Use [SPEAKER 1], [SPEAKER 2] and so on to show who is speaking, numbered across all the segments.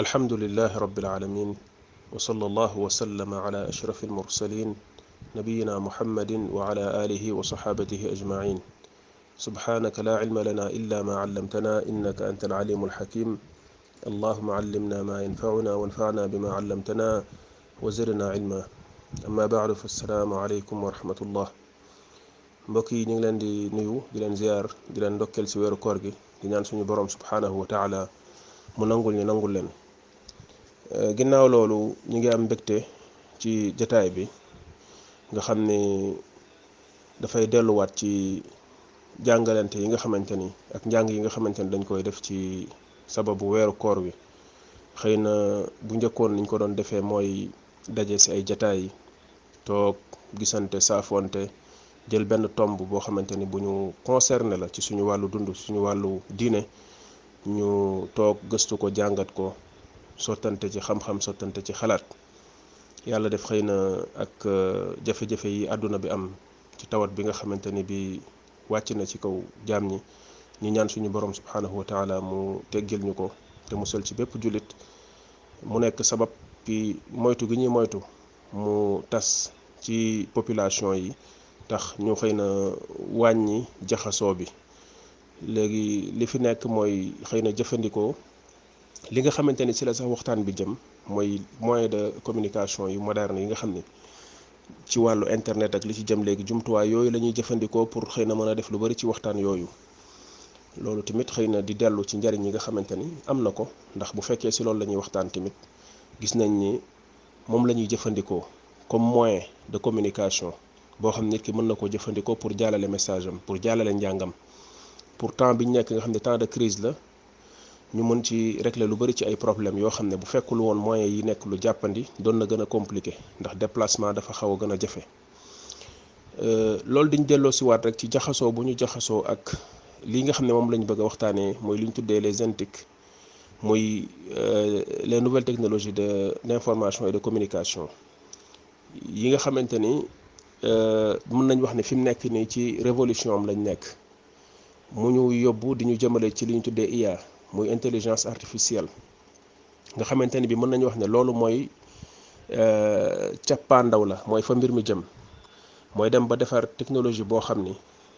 [SPEAKER 1] الحمد لله رب العالمين، وصلى الله وسلم على أشرف المرسلين نبينا محمد وعلى آله وصحابته أجمعين. سبحانك لا علم لنا إلا ما علمتنا إنك أنت العليم الحكيم. اللهم علمنا ما ينفعنا وانفعنا بما علمتنا وزرنا علما. أما بعد فالسلام عليكم ورحمة الله. mbokki ñu ngi leen di nuyu di leen ziar di leen ndokkeel ci weeru koor gi di ñaan suñu borom subhanahu wa taala mu nangul ñu nangul leen. ginnaaw loolu ñu ngi am mbégte ci jataay bi nga xam ne dafay delluwaat ci jàngalante yi nga xamante ni ak njàng yi nga xamante ni dañ koy def ci sababu weeru koor wi. xëy na bu njëkkoon niñ ko doon defee mooy daje ci ay jataay yi toog gisante saafonte jël benn tomb boo xamante ni bu ñu concerné la ci suñu wàllu dund suñu wàllu diine ñu toog gëstu ko jàngat ko sottante ci xam-xam sottante ci xalaat. yàlla def xëy na ak jafe-jafe yi àdduna bi am ci tawat bi nga xamante ni bi wàcc na ci kaw jaam ñi ñu ñaan suñu borom subhanahu wa taala mu teggil ñu ko te musal ci bépp jullit. mu nekk sabab bi moytu gi ñuy moytu mu tas ci population yi tax ñu xëy na wàññi jaxasoo bi. léegi li fi nekk mooy xëy na jëfandikoo li nga xamante ni ci la sax waxtaan bi jëm mooy moyen de communication yu moderne yi nga xam ni ci wàllu internet ak li ci jëm léegi jumtuwaay yooyu la ñuy jëfandikoo pour xëy na mën a def lu bari ci waxtaan yooyu. loolu tamit xëy na di dellu ci njariñ yi nga xamante ni am na ko, ndax bu fekkee ci loolu la ñuy waxtaan tamit gis nañ ni moom la ñuy jëfandikoo comme moyen de communication boo xam nit ki mën na ko jëfandikoo pour jàllale message am, pour jàllale njàngam. pour temps bi ñu nekk nga xam ne temps de crise la, ñu mën ci régler lu bari ci ay problèmes yoo xam ne bu fekkul woon moyens yi nekk lu jàppandi doon na gën a compliqué, ndax déplacement dafa xaw a gën a jafe. loolu diñ delloo si waat rek ci jaxasoo bu ñu jaxasoo ak lii nga xam ne moom lañ bëgg a waxtaanee mooy li ñu tuddee les NTIC, muy les nouvelles technologies d'information et de communication yi nga xamante ni mën nañ wax ne fi mu nekk nii ci révolution am lañ nekk. mu ñu yóbbu di ñu jëmale ci li ñu tuddee IA, muy intelligence artificielle, nga xamante ni bi mën nañu wax ne loolu mooy cappaandaw la, mooy fa mbir mi jëm. mooy dem ba defar technologie boo xam ni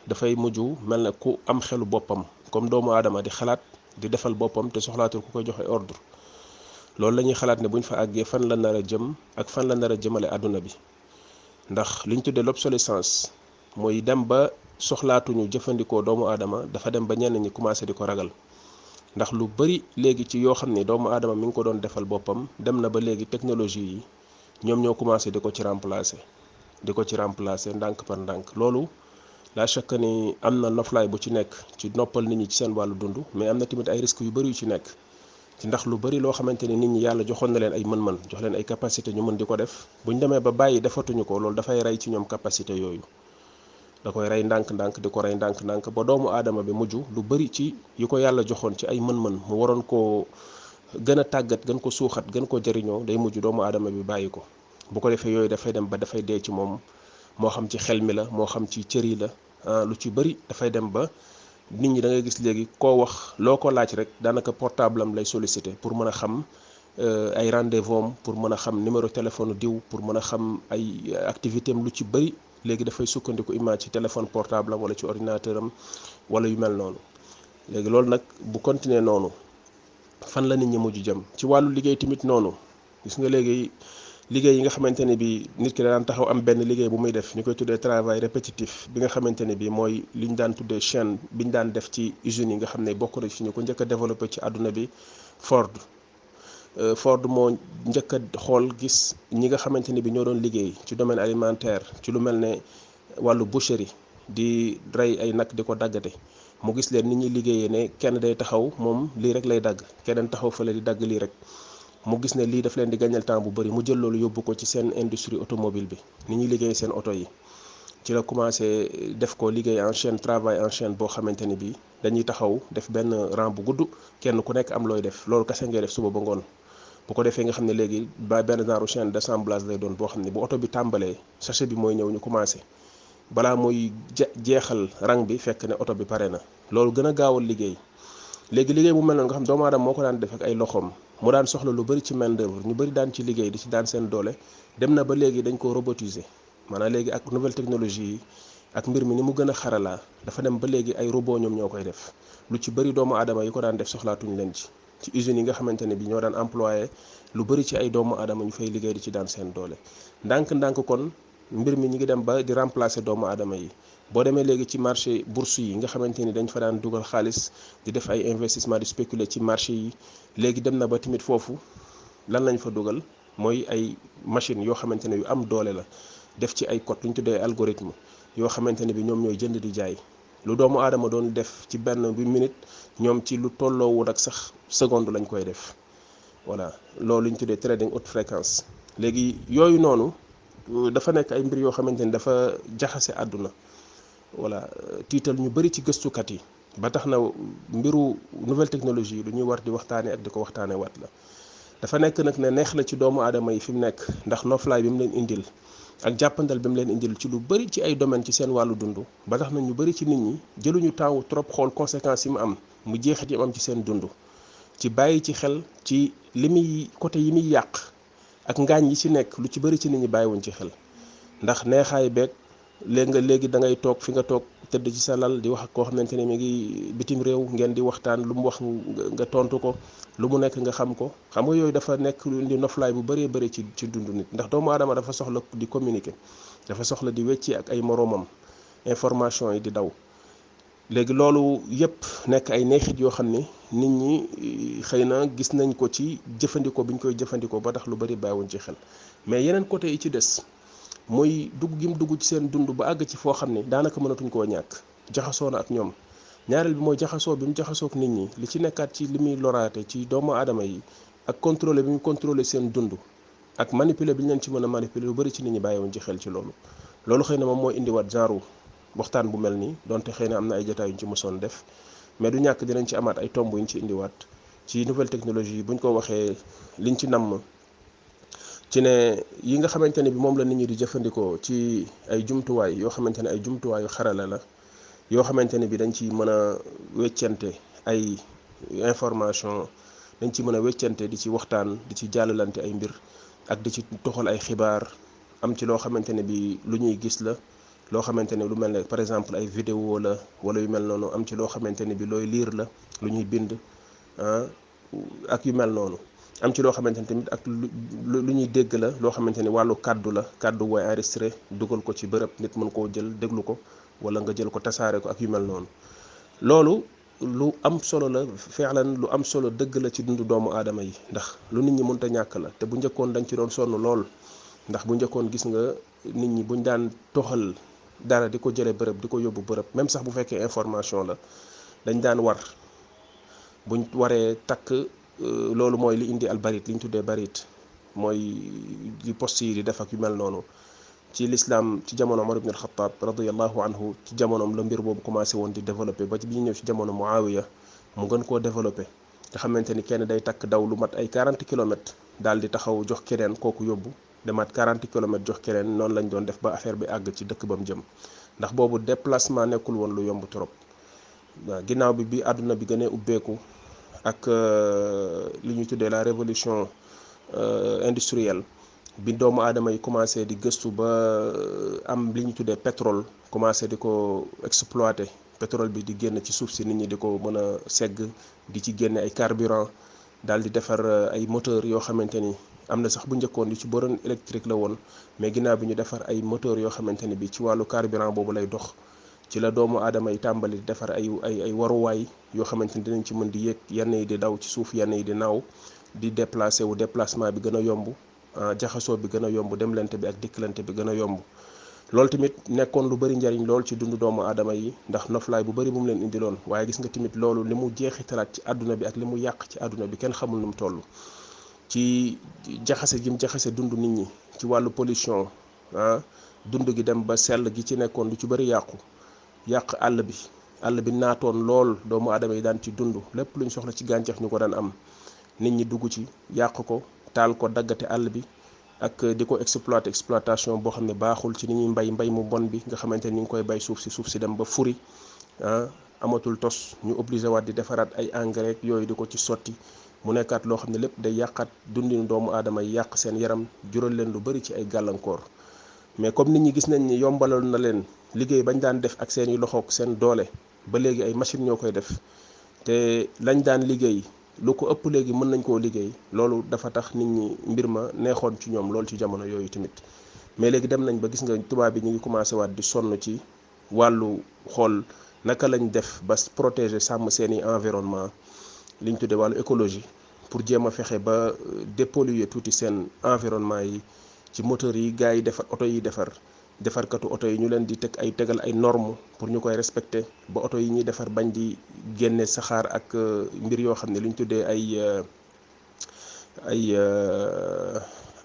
[SPEAKER 1] dafay mujj mel ne ku am xelu boppam comme doomu aadama di xalaat di defal boppam te soxlaatul ku koy joxe ordre. loolu la ñuy xalaat ne buñ fa àggee fan la nar a jëm ak fan la nar a jëmale àdduna bi, ndax li ñu tuddee l'obsolescence mooy dem ba soxlaatuñu jëfandikoo doomu aadama, dafa dem ba ñenn ñi commencé di ko ragal. ndax lu bari léegi ci yoo xam ne doomu aadama mi ngi ko doon defal boppam dem na ba léegi technologie yi ñoom ñoo commencé di ko ci remplacer ndànk par ndànk. loolu la chaque ni am na noflaay bu ci nekk ci noppal nit ñi ci seen wàllu dund, mais am na tamit ay risques yu bari yu ci nekk ci ndax lu bari loo xamante ni nit ñi yàlla joxoon na leen ay mën-mën, jox leen ay capacité ñu mën di ko def, buñ demee ba bàyyi defatuñu ko, loolu dafay rey ci ñoom capacité yooyu. da koy rey ndànk-ndànk di ko rey ndànk-ndànk ba doomu aadama bi mujj lu bari ci yu ko yàlla joxoon ci ay mën-mën mu waroon koo gën a tàggat, gën ko suuxat, gën ko jëriñoo, day mujj doomu aadama bi bàyyi ko. bu ko defee yooyu dafay dem ba dafay dee ci moom, moo xam ci xel mi la, moo xam ci cër yi la, lu ci bari dafay dem ba nit ñi da ngay gis léegi koo wax loo ko laaj rek daanaka portable am lay solliciter pour mën a xam ay rendez-vous am, pour mën a xam numéro téléphone diw, pour mën a xam ay activité am. lu ci bari léegi dafay sukkandiku image ci téléphone portable am wala ci ordinateur am wala yu mel noonu. léegi loolu nag bu continuer noonu fan la nit ñi mujj jëm. ci wàllu liggéey tamit noonu, gis nga léegi liggéey yi nga xamante ne bi nit ki daan taxaw am benn liggéey bu muy def, ñu koy tuddee travail répétitif, bi nga xamante ne bi mooy li ñu daan tuddee chaîne bi ñu daan def ci usines yi nga xam ne bokk na ci ñu ko njëkk a développé ci àdduna bi. Ford moo njëkk a xool gis ñi nga xamante ni bi ñoo doon liggéey ci domaine alimentaire, ci lu mel ne wàllu boucherie, di rey ay nag di ko daggate. mu gis leen ni ñuy liggéeyee ne kenn day taxaw moom lii rek lay dagg, keneen taxaw fële di dagg lii rek. mu gis ne lii daf leen di gagnal temps bu bari, mu jël loolu yóbbu ko ci seen industrie automobile bi, ni ñuy liggéey seen oto yi. ci la commencé def ko liggéey en chaîne, travail en chaîne boo xamante ni bi dañuy taxaw def benn rang bu gudd, kenn ku nekk am looy def, loolu kese ngay def suba ba ngoon. bu ko defee nga xam ne léegi ba benn genre chaîne d'assemblage lay doon boo xam ne bu oto bi tàmbalee sachet bi mooy ñëw ñu commencé, balaa muy jeexal rang bi fekk ne oto bi pare na. loolu gën a gaawal liggéey. léegi liggéey bu mel noonu nga xam doomu aadama moo ko daan def ak ay loxoom, mu daan soxla lu bëri ci main d'œuvre ñu bëri daan ci liggéey di ci daan seen doole dem na ba léegi dañ ko robotiser maanaam léegi ak nouvelle technologie yi ak mbir mi ni mu gën a xaralaa dafa dem ba léegi ay robot ñoom ñoo koy def lu ci bëri doomu aadama yi ko daan def soxlaatuñ leen ci usines yi nga xamante ne bi ñoo daan employé lu bëri ci ay doomu aadama ñu fay liggéey di ci daan seen doole ndànk-ndànk kon mbir mi ñi ngi dem ba di remplacer doomu aadama yi boo demee léegi ci marché bourse yi nga xamante ni dañ fa daan dugal xaalis di def ay investissement di spéculer ci marché yi léegi dem na ba tamit foofu lan lañ fa dugal mooy ay machine yoo xamante ne yu am doole la def ci ay code lu ñu tuddee algorithme yoo xamante ne bi ñoom ñooy jënd di jaay lu doomu aadama doon def ci benn bi minute ñoom ci lu tolloowul ak sax seconde lañ koy def voilà loolu ñu tuddee trading haute fréquence léegi yooyu noonu dafa nekk ay mbir yoo xamante ni dafa jaxase àdduna voilà tiital ñu bëri ci gëstukat yi ba tax na mbiru nouvelle technologie lu ñuy war di waxtaane ak di ko waxtaane waat la dafa nekk nag ne neex na ci doomu aadama yi fi mu nekk ndax noflaay bi mu leen indil ak jàppandal bi mu leen indil ci lu bëri ci ay domaine ci seen wàllu dund ba tax na ñu bëri ci nit ñi jëluñu temps trop xool conséquences yi mu am mu jeexit yi mu am ci seen dund ci bàyyi ci xel ci li muy côté yi muy yàq ak ngaañ yi ci nekk lu ci bëri ci nit ñi bàyyiwuñ ci xel ndax neexaay beeg léegi da ngay toog fi nga toog tëdd ci sa lal di wax ak koo xamante ne mi ngi bitim réew ngeen di waxtaan lu mu wax nga tontu ko lu mu nekk nga xam ko xam nga yooyu dafa nekk lu indi noflaay bu bëree bëri ci dund nit ndax doomu aadama dafa soxla di communiquer dafa soxla di wecci ak ay moroomam information yi di daw léegi loolu yëpp nekk ay neexit yoo xam ne nit ñi xëy na gis nañ ko ci jëfandikoo bi ñu koy jëfandikoo ba tax lu bëri bàyyiwuñ ci xel mais yeneen côté yi ci des mooy dugg gi mu dugg ci seen dund ba àgg ci foo xam ne daanaka mënatuñ koo ñàkk jaxasoo na ak ñoom ñaareel bi mooy jaxasoo bi mu jaxasoo ak nit ñi li ci nekkaat ci li muy loraate ci doomu aadama yi ak contrôler bi mu contrôler seen dund ak manipuler bi ñu leen ci mën a manipuler lu bëri ci nit ñi bàyyiwuñ ci xel ci loolu xëy na moom mooy indiwaat genre waxtaan bu mel nii donte xëy na am na ay jotaay yu ñu ci mosoon def mais du ñàkk dinañ ci amaat ay tomb yu ñu ci indiwaat ci nouvelle technologie buñ ko waxee liñ ci namm ci ne yi nga xamante ne bi moom la nit ñi di jëfandikoo ci ay jumtuwaay yoo xamante ne ay jumtuwaayu xarala la yoo xamante ne bi dañ ci mën a weccante ay information dañ ci mën a weccante di ci waxtaan di ci jàllalante ay mbir ak di ci toxal ay xibaar am ci loo xamante ne bi lu ñuy gis la loo xamante ne lu mel ne par exemple ay vidéo la wala yu mel noonu am ci loo xamante ne bi looy liir la lu ñuy bind ak yu mel noonu am ci loo xamante ne tamit ak lu ñuy dégg la loo xamante ni wàllu kàddu la kàddu booy enregistré dugal ko ci bërëb nit mën koo jël déglu ko wala nga jël ko tasaare ko ak yu mel noonu loolu lu am solo la feexlan lu am solo dëgg la ci dundu doomu aadama yi ndax lu nit ñi mënta ñàkk la te bu njëkkoon dañ ci doon sonn lool ndax bu njëkkoon gis nga nit ñi buñ daan toxal dara di ko jële bërëb di ko yóbbu bërëb même sax bu fekkee information la dañ daan war buñ waree takk loolu mooy li indi al barit li ñu tuddee barit mooy li poste yi di def ak yu mel noonu ci l'islam ci jamono Omar ibn al-Khattab radiyallahu anhu ci jamonoom la mbir boobu commencé woon di développé ba bi ñu ñëw ci jamono Muawiya mu gën koo développé nga xamante ni kenn day takk daw lu mat ay 40 kilomètres daal di taxaw jox keneen kooku yóbbu demaat 40 kilomètres jox keneen noonu lañ doon def ba affaire bi àgg ci dëkk ba mu jëm ndax boobu déplacement nekkul woon lu yomb trop waaw ginnaaw bi àdduna bi gënee ubbeeku ak li ñuy tuddee la révolution industrielle bi doomu aadama yi commencé di gëstu ba am li ñu tuddee pétrole commencé di ko exploiter pétrole bi di génn ci suuf si nit ñi di ko mën a segg di ci génne ay carburant daal di defar ay moteur yoo xamante ni am na sax bu njëkkoon di ci boroon électrique la woon mais ginnaaw bi ñu defar ay moteur yoo xamante ni bi ci wàllu carburant boobu lay dox ci la doomu aadama yi tàmbali defar ay waruwaay yoo xamante ni dinañ ci mën di yéeg yenn yi di daw ci suuf yenn yi di naaw di déplacé wu déplacement bi gën a yomb jaxasoo bi gën a yomb demlante bi ak dikkalante bi gën a yomb loolu tamit nekkoon lu bari njariñ lool ci dundu doomu aadama yi ndax noflaay bu bari bu mu leen indiloon waaye gis nga tamit loolu li mu jeexitalaat ci àdduna bi ak li mu yàq ci àdduna bi kenn xamul nu mu toll ci jaxase gi mu jaxase dund nit ñi ci wàllu pollution dund gi dem ba sell gi ci nekkoon lu ci bari yàq àll bi naatoon lool doomu aadama yi daan ci dund lépp lu ñu soxla ci gàncax ñu ko daan am nit ñi dugg ci yàq ko taal ko daggate àll bi ak di ko exploitation boo xam ne baaxul ci ni ñuy mbay mu bon bi nga xamante ni ñu ngi koy bay suuf si dem ba furi amatul tos ñu obligé waat di defaraat ay engrais yooyu di ko ci sotti mu nekkaat loo xam ne lépp day yàqaat dundinu doomu aadama yi, yàq seen yaram, jural leen lu bari ci ay gàllankoor. mais comme nit ñi gis nañ ni yombalal na leen liggéey bañ daan def ak seeni loxoog seen doole, ba léegi ay machine ñoo koy def, te lañ daan liggéey lu ko ëpp léegi mën nañ koo liggéey. loolu dafa tax nit ñi mbir ma neexoon ci ñoom loolu ci jamono yooyu tamit. mais léegi dem nañ ba gis nga tubaab bi ñu ngi commencé waat di sonn ci wàllu xool naka lañ def ba protéger sàmm seeni environnement, li ñu tuddee wàllu écologie, pour jéem a fexe ba dépolluer tuuti seen environnement yi ci moteur yi gars yi defar oto yi defarkatu oto yi ñu leen di tegal ay normes pour ñu koy respecter, ba oto yi ñuy defar bañ di génne saxaar ak mbir yoo xam ne li ñu tuddee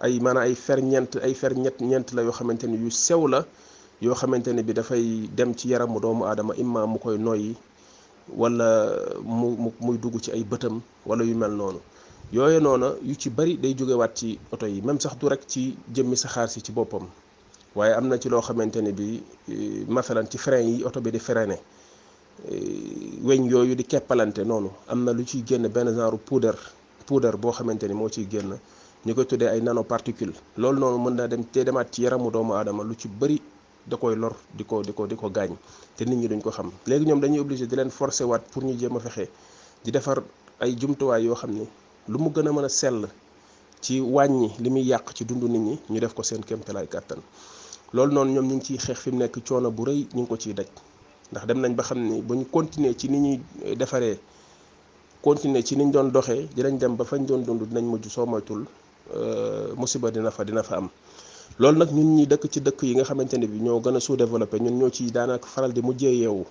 [SPEAKER 1] ay maanaam ay ferñeent la yoo xamante ni yu sew la, yoo xamante ne bi dafay dem ci yaramu doomu aadama, imma mu koy noyyi wala muy dugg ci ay bëtam wala yu mel noonu. yooyu noonu yu ci bari day jógewaat ci oto yi, même sax du rek ci jëmmi saxaar si ci boppam, waaye am na ci loo xamante ne bi masalan ci frein yi oto bi di freiné, weñ yooyu di keppalante noonu, am na lu ciy génn benn genre poudre boo xamante ni moo ciy génn, ñu koy tuddee ay nanoparticule. loolu noonu mën na dem te demaat ci yaramu doomu aadama, lu ci bari da koy lor, di ko gaañ, te nit ñi duñ ko xam. léegi ñoom dañuy obligé di leen forcer waat pour ñu jéem a fexe di defar ay jumtuwaay yoo xam ni lu mu gën a mën a sell ci wàññi li muy yàq ci dundu nit ñi, ñu def ko seen kéemtalaay kàttan. loolu noonu ñoom ñu ngi ciy xeex fi mu nekk, coono bu rëy ñu ngi ko ciy daj, ndax dem nañ ba xam ni bu ñu continuer ci ni ñuy defaree, continuer ci niñ doon doxee, dinañ dem ba fañ doon dund dinañ mujj soo moytul musiba dina fa am. loolu nag ñun ñi dëkk ci dëkk yi nga xamante ne bi ñoo gën a sous-développé, ñun ñoo ci daanaka faral di mujjee yeewu,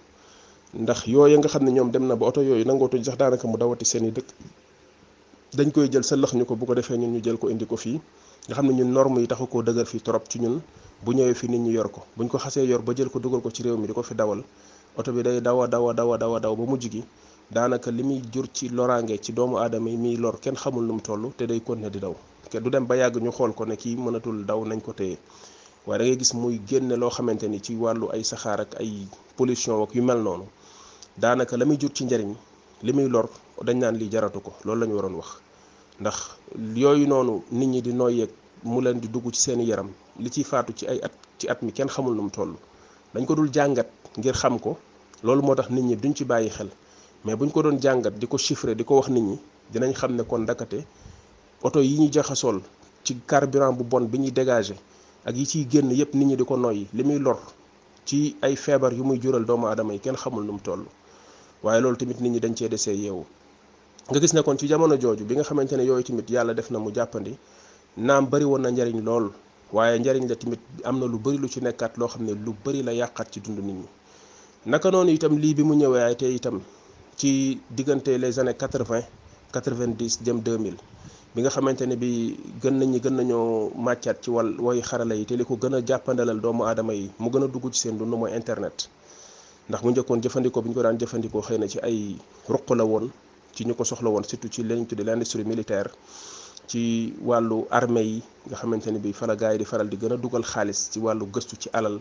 [SPEAKER 1] ndax yooyu nga xam ne ñoom dem na ba oto yooyu nangootuñ sax daanaka mu dawati seen i dëkk, dañ koy jël sa lëx ñu ko, bu ko defee ñun ñu jël ko indi ko fii, nga xam ne ñun norme yi taxu koo dëgër fii trop ci ñun. bu ñëwee fi nit ñi yor ko, buñ ko xasee yor ba jël ko dugal ko ci réew mi di ko fi dawal, oto bi day daw ba mujj gi daanaka li muy jur ci loraange ci doomu aadama yi miy lor kenn xamul nu mu toll, te day continuer di daw. du dem ba yàgg ñu xool ko ne kii mënatul daw, nañ ko téye. waaye da ngay gis muy génne loo xamante ni ci wàllu ay saxaar ak ay pollution ak yu mel noonu, daanaka la muy jur ci njariñ, li muy lor dañ naan lii jaratu ko. loolu la ñu waroon wax, ndax yooyu noonu nit ñi di noyyeeg mu leen di dugg ci seeni yaram, li ciy faatu ci ay at mi kenn xamul nu mu toll. dañ ko dul jàngat ngir xam ko, loolu moo tax nit ñi duñ ci bàyyi xel. mais buñ ko doon jàngat di ko chiffrer di ko wax nit ñi, dinañ xam ne kon ndakate oto yi ñu jaxasool ci carburant bu bon bi ñuy dégager ak yi ciy génn yépp nit ñi di ko noyyi, li muy lor ci ay feebar yu muy jural doomu aadama yi kenn xamul nu mu toll. waaye loolu tamit nit ñi dañ cee desee yeewu. nga gis ne kon ci jamono jooju bi nga xamante ne yooyu tamit yàlla def na mu jàppandi, naam bari woon na njariñ lool, waaye njariñ la tamit am na lu bari lu ci nekkaat loo xam ne lu bari la yàqaat ci dund nit ñi. naka noonu itam lii bi mu ñëwee ay te itam ci diggante les années 90 jëm 2000, bi nga xamante ne bi gën nañoo màccaat ci woy xarala yi, te li ko gën a jàppandalal doomu aadama yi mu gën a dugg ci seen dund mooy internet. ndax mu njëkkoon jëfandikoo bi ñu ko daan jëfandikoo xëy na ci ay ruq la woon, ci ñu ko soxla woon, surtout ci lañ tudde l'industrie militaire, ci wàllu armée yi nga xamante ne bi fa la gars yi di faral di gën a dugal xaalis ci wàllu gëstu ci alal,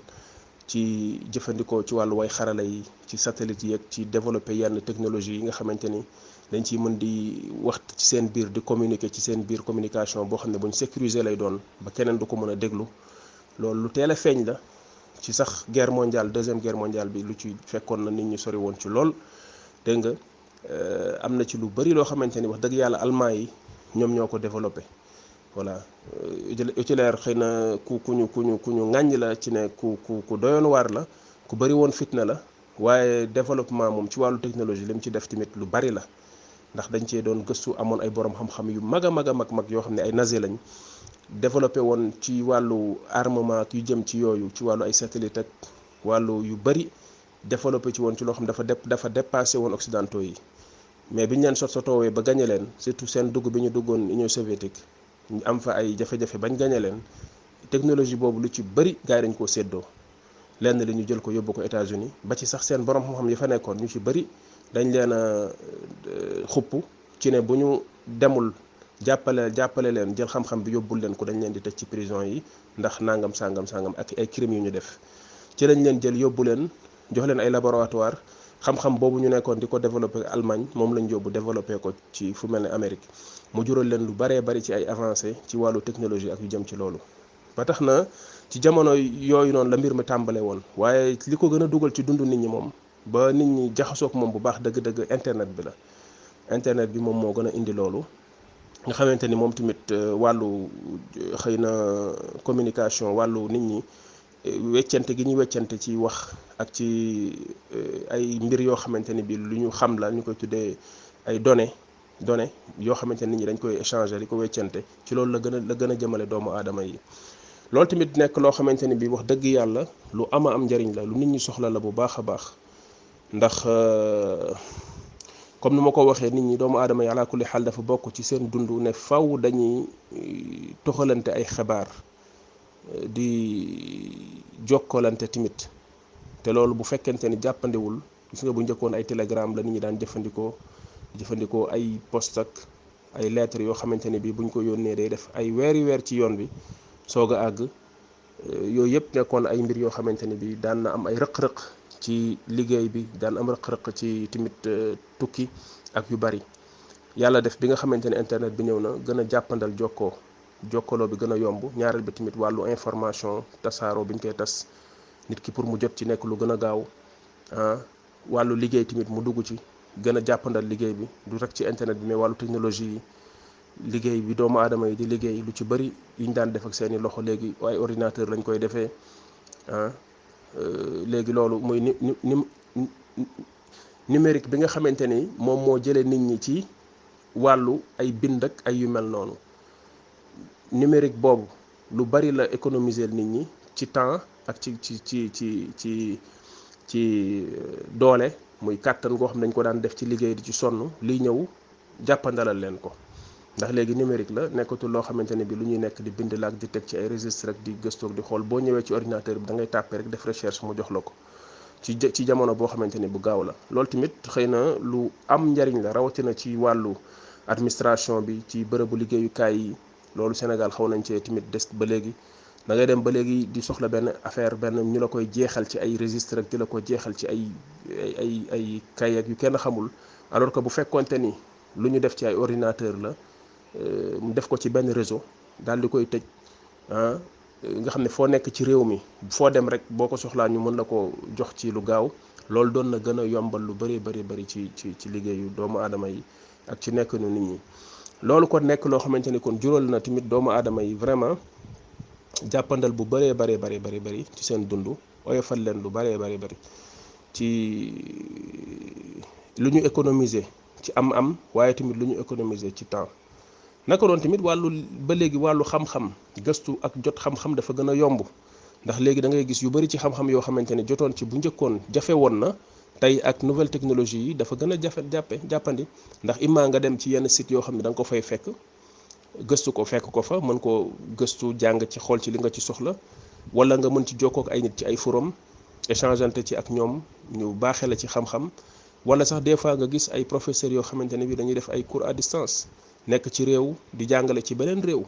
[SPEAKER 1] ci jëfandikoo ci wàllu way xarala yi, ci satellite yi ak ci développer yenn technologie yi nga xamante ni dañ ciy mën di wax ci seen biir, di communiquer ci seen biir communication boo xam ne buñ sécuriser lay doon ba keneen du ko mën a déglu. loolu lu teel a feeñ la ci sax guerre mondiale, deuxième guerre mondiale bi, lu ci fekkoon na nit ñi sori woon ci lool. dégg nga am na ci lu bari loo xamante ni wax dëgg yàlla allemand yi ñoom ñoo ko développé. voilà Hitler xëy na ku ñu ŋàññ la ci ne ku doyoon waar la, ku bari woon fitna la, waaye développement moom ci wàllu technologie li mu ci def tamit lu bari la. ndax dañ cee doon gëstu, amoon ay borom xam-xam yu mag a mag yoo xam ne ay nazi lañ, développé woon ci wàllu armement yu jëm ci yooyu, ci wàllu ay satellite ak wàllu yu bari, développé ci woon ci loo xam dafa dépassé woon occidentaux yi. mais biñ leen sotoowee ba gañe leen, surtout seen dugg bi ñu duggoon Union soviétique, ñu am fa ay jafe-jafe bañ gañe leen, technologie boobu lu ci bari gars yi dañ koo séddoo. lenn li ñu jël ko yóbbu ko États-Unis, ba ci sax seen borom xam-xam yi fa nekkoon ñu ci bari dañ leen a xupp ci ne bu ñu demul jàppale leen jël xam-xam bi yóbbul leen ko, dañ leen di tëj ci prison yi ndax nangam sangam ak ay crimes yu ñu def. ci lañ leen jël yóbbu leen, jox leen ay laboratoire xam-xam boobu ñu nekkoon di ko développé Allemagne moom lañ yóbbu développé ko ci fu mel ne Amérique mu jural leen lu baree bari ci ay avancé ci wàllu technologie ak yu jëm ci loolu. ba tax na ci jamono yooyu noonu la mbir mi tàmbale woon waaye li ko gën a dugal ci dundu nit ñi moom ba nit ñi jaxasoog moom bu baax dëgg-dëgg internet bi la. internet bi moom moo gën a indi loolu nga xamante ni moom tamit wàllu xëy na communication wàllu nit ñi weccante gi ñuy weccante ci wax ak ci ay mbir yoo xamante ni bi lu ñu xam la ñu koy tuddee ay données yoo xamante ni nit ñi dañ koy échanger di ko weccante ci loolu la gën a jëmale doomu aadama yi. loolu tamit nekk loo xamante ni bi wax dëgg yàlla lu ama am njariñ la lu nit ñi soxla la bu baax a baax ndax comme ni ma ko waxee nit ñi doomu aadama yi ala kulli xaal dafa bokk ci seen dund ne faw dañuy toxalante ay xibaar di jokkalante tamit te loolu bu fekkente ni jàppandiwul gis nga bu njëkkoon ay télégramme la nit ñi daan jëfandikoo ay post ak ay lettres yoo xamante ne bii buñ ko yónnee day def ay weeri weer ci yoon bi soog a àgg yooyu yëpp nekkoon ay mbir yoo xamante ne bii daan na am ay rëq-rëq ci liggéey bi daan am rëq-rëq ci tamit tukki ak yu bari yàlla def bi nga xamante ne internet bi ñëw na gën a jàppandal jokkaloo bi gën a yomb ñaareel bi tamit wàllu information tasaaroo bi ñu koy tas nit ki pour mu jot ci nekk lu gën a gaaw wàllu liggéey tamit mu dugg ci gën a jàppandal liggéey bi du rek ci internet bi mais wàllu technologie yi liggéey bi doomu aadama yi di liggéey lu ci bari yi ñu daan def ak seeni loxo léegi ay ordinateur lañ koy defee léegi loolu muy numérique bi nga xamante ni moom moo jëlee nit ñi ci wàllu ay bind ak ay yu mel noonu numérique boobu lu bari la économiser nit ñi ci temps ak ci doole muy kàttan goo xam ne dañ ko daan def ci liggéey di ci sonn liy ñëw jàppandalal leen ko ndax léegi numérique la nekkatul loo xamante ne bi lu ñuy nekk di bind la ak di teg ci ay registre rek di gëstoog di xool boo ñëwee ci ordinateur bi da ngay tàppe rek def recherche mu jox la ko ci jamono boo xamante ni bu gaaw la loolu tamit xëy na lu am njariñ la rawatina ci wàllu administration bi ci bërëbu liggéeyukaay yi loolu Sénégal xaw nañ cee tamit des ba léegi da ngay dem ba léegi di soxla benn affaire benn ñu la koy jeexal ci ay registre rek di la ko jeexal ci ay kayit yu kenn xamul alors que bu fekkonte ni lu ñu def ci ay ordinateur la mu def ko ci benn réseau daal di koy tëj nga xam ne foo nekk ci réew mi foo dem rek boo ko soxlaa ñu mën la ko jox ci lu gaaw loolu doon na gën a yombal lu bari ci liggéeyu doomu aadama yi ak ci nekk nu nit ñi loolu kon nekk loo xamante ni kon jural na tamit doomu aadama yi vraiment jàppandal bu bari ci seen dund oyofal leen lu bari ci lu ñu économiser ci am waaye tamit lu ñu économiser ci temps naka doon tamit ba léegi wàllu xam-xam gëstu ak jot xam-xam dafa gën a yomb ndax léegi da ngay gis yu bari ci xam-xam yoo xamante ne jotoon ci bu njëkkoon jafe woon na tey ak nouvelle technologie yi dafa gën a jàppandi ndax imma nga dem ci yenn site yoo xam ne da nga ko fay fekk gëstu ko fekk ko fa mën koo gëstu jàng ci xool ci li nga ci soxla wala nga mën ci jokkoo ak ay nit ci ay forum échangeante ci ak ñoom ñu baaxee la ci xam-xam wala sax des fois nga gis ay professeurs yoo xamante ne bi dañuy def ay cours à distance nekk ci réew di jàngale ci beneen réew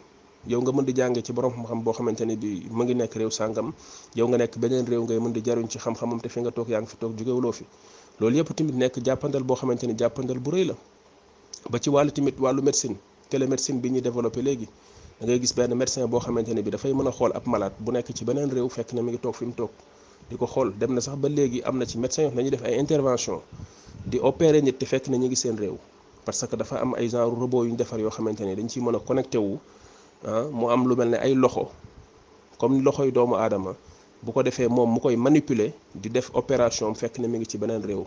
[SPEAKER 1] yow nga mën di jànge ci borom xam-xam boo xamante ni bi mu ngi nekk réew sàngam yow nga nekk beneen réew ngay mën di jaruñ ci xam-xamam te fi nga toog yaa ngi fi toog jógewuloo fi loolu yëpp tamit nekk jàppandal boo xamante ni jàppandal bu rëy la ba ci wàllu tamit wàllu médecine télémédecine bi ñuy développé léegi da ngay gis benn médecin boo xamante ne bi dafay mën a xool ab malade bu nekk ci beneen réew fekk na mi ngi toog fi mu toog di ko xool dem na sax ba léegi am na ci médecin yoo dañuy def ay intervention di opérer nit te fekk na ñu ngi seen réew parce que dafa am ay genre robot yu ñu defar yoo xamante ne dañ ciy mën a connecté wu mu am lu mel ne ay loxo comme loxoy doomu aadama bu ko defee moom mu koy manipuler di def opération fekk na mi ngi ci beneen réew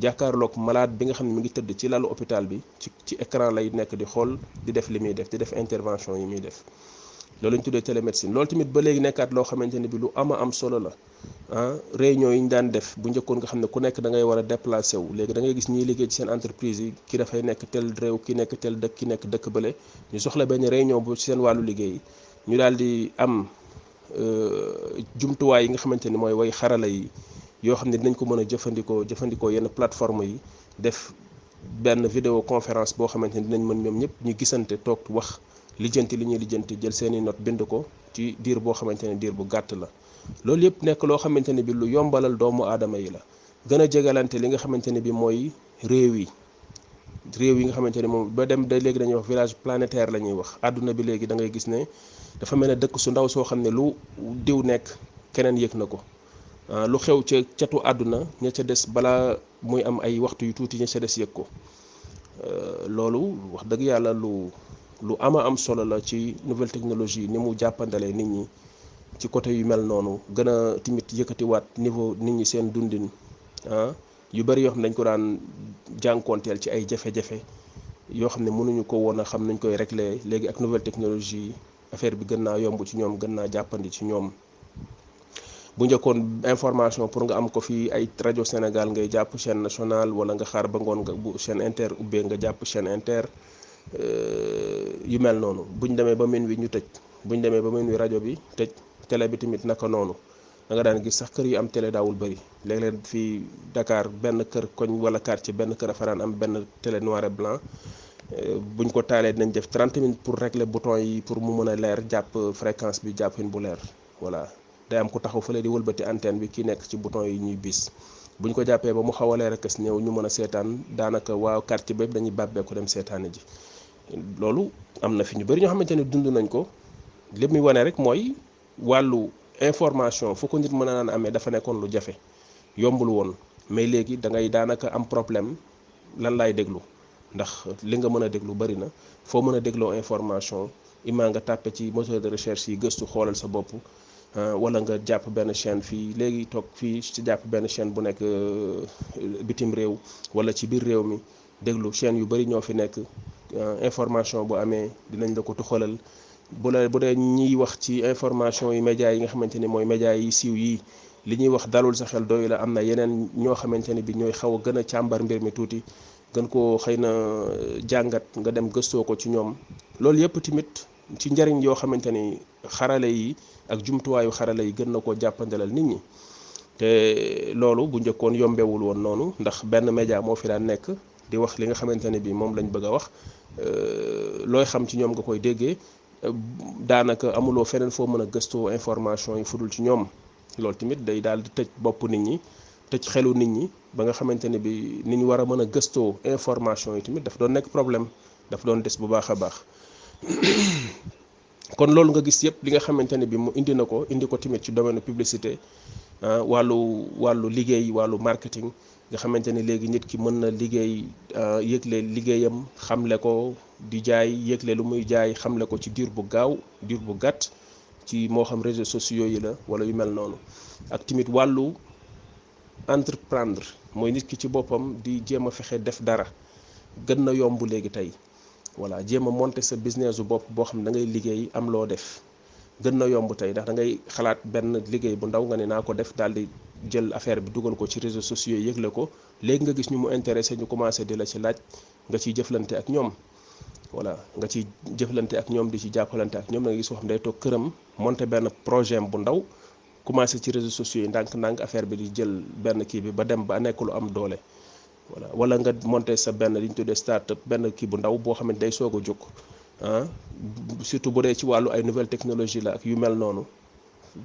[SPEAKER 1] jàkkaarloog malade bi nga xam ne mi ngi tëdd ci lalu hôpital bi ci écran lay nekk di xool di def li muy def di def intervention yi muy def loolu ñu tuddee télémédecine loolu tamit ba léegi nekkaat loo xamante ne bi lu am solo la réunion yi ñu daan def bu njëkkoon nga xam ne ku nekk da ngay war a déplacé wu léegi da ngay gis ñiy liggéey ci seen entreprise yi ki dafay nekk tel réew ki nekk tel dëkk ki nekk dëkk bële ñu soxla benn réunion bu ci seen wàllu liggéey ñu daal di am jumtuwaay yi nga xamante ni mooy way xarala yi yoo xam ne dinañ ko mën a jëfandikoo yenn plateforme yi def benn vidéo conférence boo xamante ni dinañ mën ñoom ñëpp ñu gisante toog wax lijjanti li ñuy lijjanti jël seeni note bind ko ci diir boo xamante ne diir bu gàtt la loolu yëpp nekk loo xamante ne bi lu yombalal doomu aadama yi la gën a jegalante li nga xamante ne bi mooy réew yi nga xamante ne moom ba dem da léegi dañuy wax village planétaire la ñuy wax àdduna bi léegi da ngay gis ne dafa mel ne dëkk su ndaw soo xam ne lu diw nekk keneen yëg na ko lu xew ca catu àdduna ña ca des balaa muy am ay waxtu yu tuuti ña ca des yëg ko loolu wax dëgg yàlla lu ama am solo la ci nouvelle technologie ni mu jàppandalee nit ñi ci côté yu mel noonu gën a tamit yëkkatiwaat niveau nit ñi seen dundin yu bari yoo xam ne dañ ko daan jànkoonteel ci ay jafe-jafe yoo xam ne mënuñu ko woon a xam nañ koy régler léegi ak nouvelle technologie affaire bi gën naa yomb ci ñoom gën naa jàppandi ci ñoom. bu njëkkoon information pour nga am ko fii ay rajo Sénégal ngay jàpp chaîne nationale wala nga xaar ba ngoon nga bu chaîne inter ubbee nga jàpp chaîne inter yu mel noonu buñ demee ba minuit ñu tëj buñ demee ba minuit rajo bi tëj télé bi tamit naka noonu. da nga daan gis sax kër yu am télé daawul bëri léeg-léeg fii Dakar benn kër koñ wala quartier benn kër a faraan am benn télé noir et blanc buñ ko taalee dinañ def 30 minutes pour régler bouton yi pour mu mën a leer jàpp fréquence bi jàppin bu leer voilà day am ku taxaw fële di wëlbati antenne bi ki nekk ci bouton yi ñuy bis buñ ko jàppee ba mu xaw a leer ak as néew ñu mën a seetaan daanaka waa quartier bépp dañuy bàbbeeku dem seetaane ji loolu am na fi ñu bëri ñoo xamante ne dund nañ ko lépp muy wane rek mooy wàllu information fu ko nit mën a naan amee dafa nekkoon lu jafe yombul woon mais léegi da ngay daanaka am problème lan laay déglu ndax li nga mën a déglu bari na foo mën a dégloo information ima nga tàppe ci moteur de recherche yi gëstu xoolal sa bopp wala nga jàpp benn chaîne fii léegi toog fii ci jàpp benn chaîne bu nekk bitim réew wala ci biir réew mi déglu chaîne yu bari ñoo fi nekk information bu amee dinañ la ko tuxalal bu dee ñiy wax ci information yi médias yi nga xamante ni mooy médias yi siiw yi li ñuy wax dalul sa xel doyu la am na yeneen ñoo xamante ni bi ñooy xaw a gën a càmbar mbir mi tuuti gën koo xëy na jàngat nga dem gëstoo ko ci ñoom loolu yëpp tamit ci njariñ yoo xamante ni xarale yi ak jumtuwaayu xarale yi gën na koo jàppandalal nit ñi te loolu bu njëkkoon yombewul woon noonu ndax benn média moo fi daan nekk di wax li nga xamante ne bi moom lañ bëgg a wax looy xam ci ñoom nga koy déggee daanaka amuloo feneen foo mën a gëstoo information yi fudul ci ñoom loolu tamit day daal di tëj bopp nit ñi tëj xelu nit ñi ba nga xamante ne bi ni ñu war a mën a gëstoo information yi tamit daf doon nekk problème daf doon des bu baax a baax kon loolu nga gis yëpp li nga xamante ne bi mu indi ko tamit ci domaine publicité wàllu liggéey wàllu marketing nga xamante ne léegi nit ki mën na liggéey yëgle liggéeyam xamle ko di jaay yëgle lu muy jaay xamle ko ci diir bu gaaw diir bu gàtt ci moo xam réseaux sociaux yi la wala yu mel noonu ak tamit wàllu entreprendre mooy nit ki ci boppam di jéem a fexe def dara gën na yomb léegi tey voilà jéem a monter sa business bu bopp boo xam ne da ngay liggéey am loo def gën na yomb tey ndax da ngay xalaat benn liggéey bu ndaw nga ne naa ko def daal di jël affaire bi dugal ko ci réseaux sociaux yi yëgle ko léegi nga gis ñu mu intéressé ñu commencé di la ci laaj nga ciy jëflante ak ñoom voilà nga ciy jëflante ak ñoom di ci jàppalante ak ñoom da nga gis koo xam day toog këram monter benn projet bu ndaw commencé ci réseaux sociaux yi ndànk-ndànk affaire bi di jël benn kii bi ba dem ba nekk lu am doole voilà wala nga monter sa benn li ñu tuddee start-up benn kii bu ndaw boo xam ne day soog a jóg surtout bu dee ci wàllu ay nouvelle technologie la ak yu mel noonu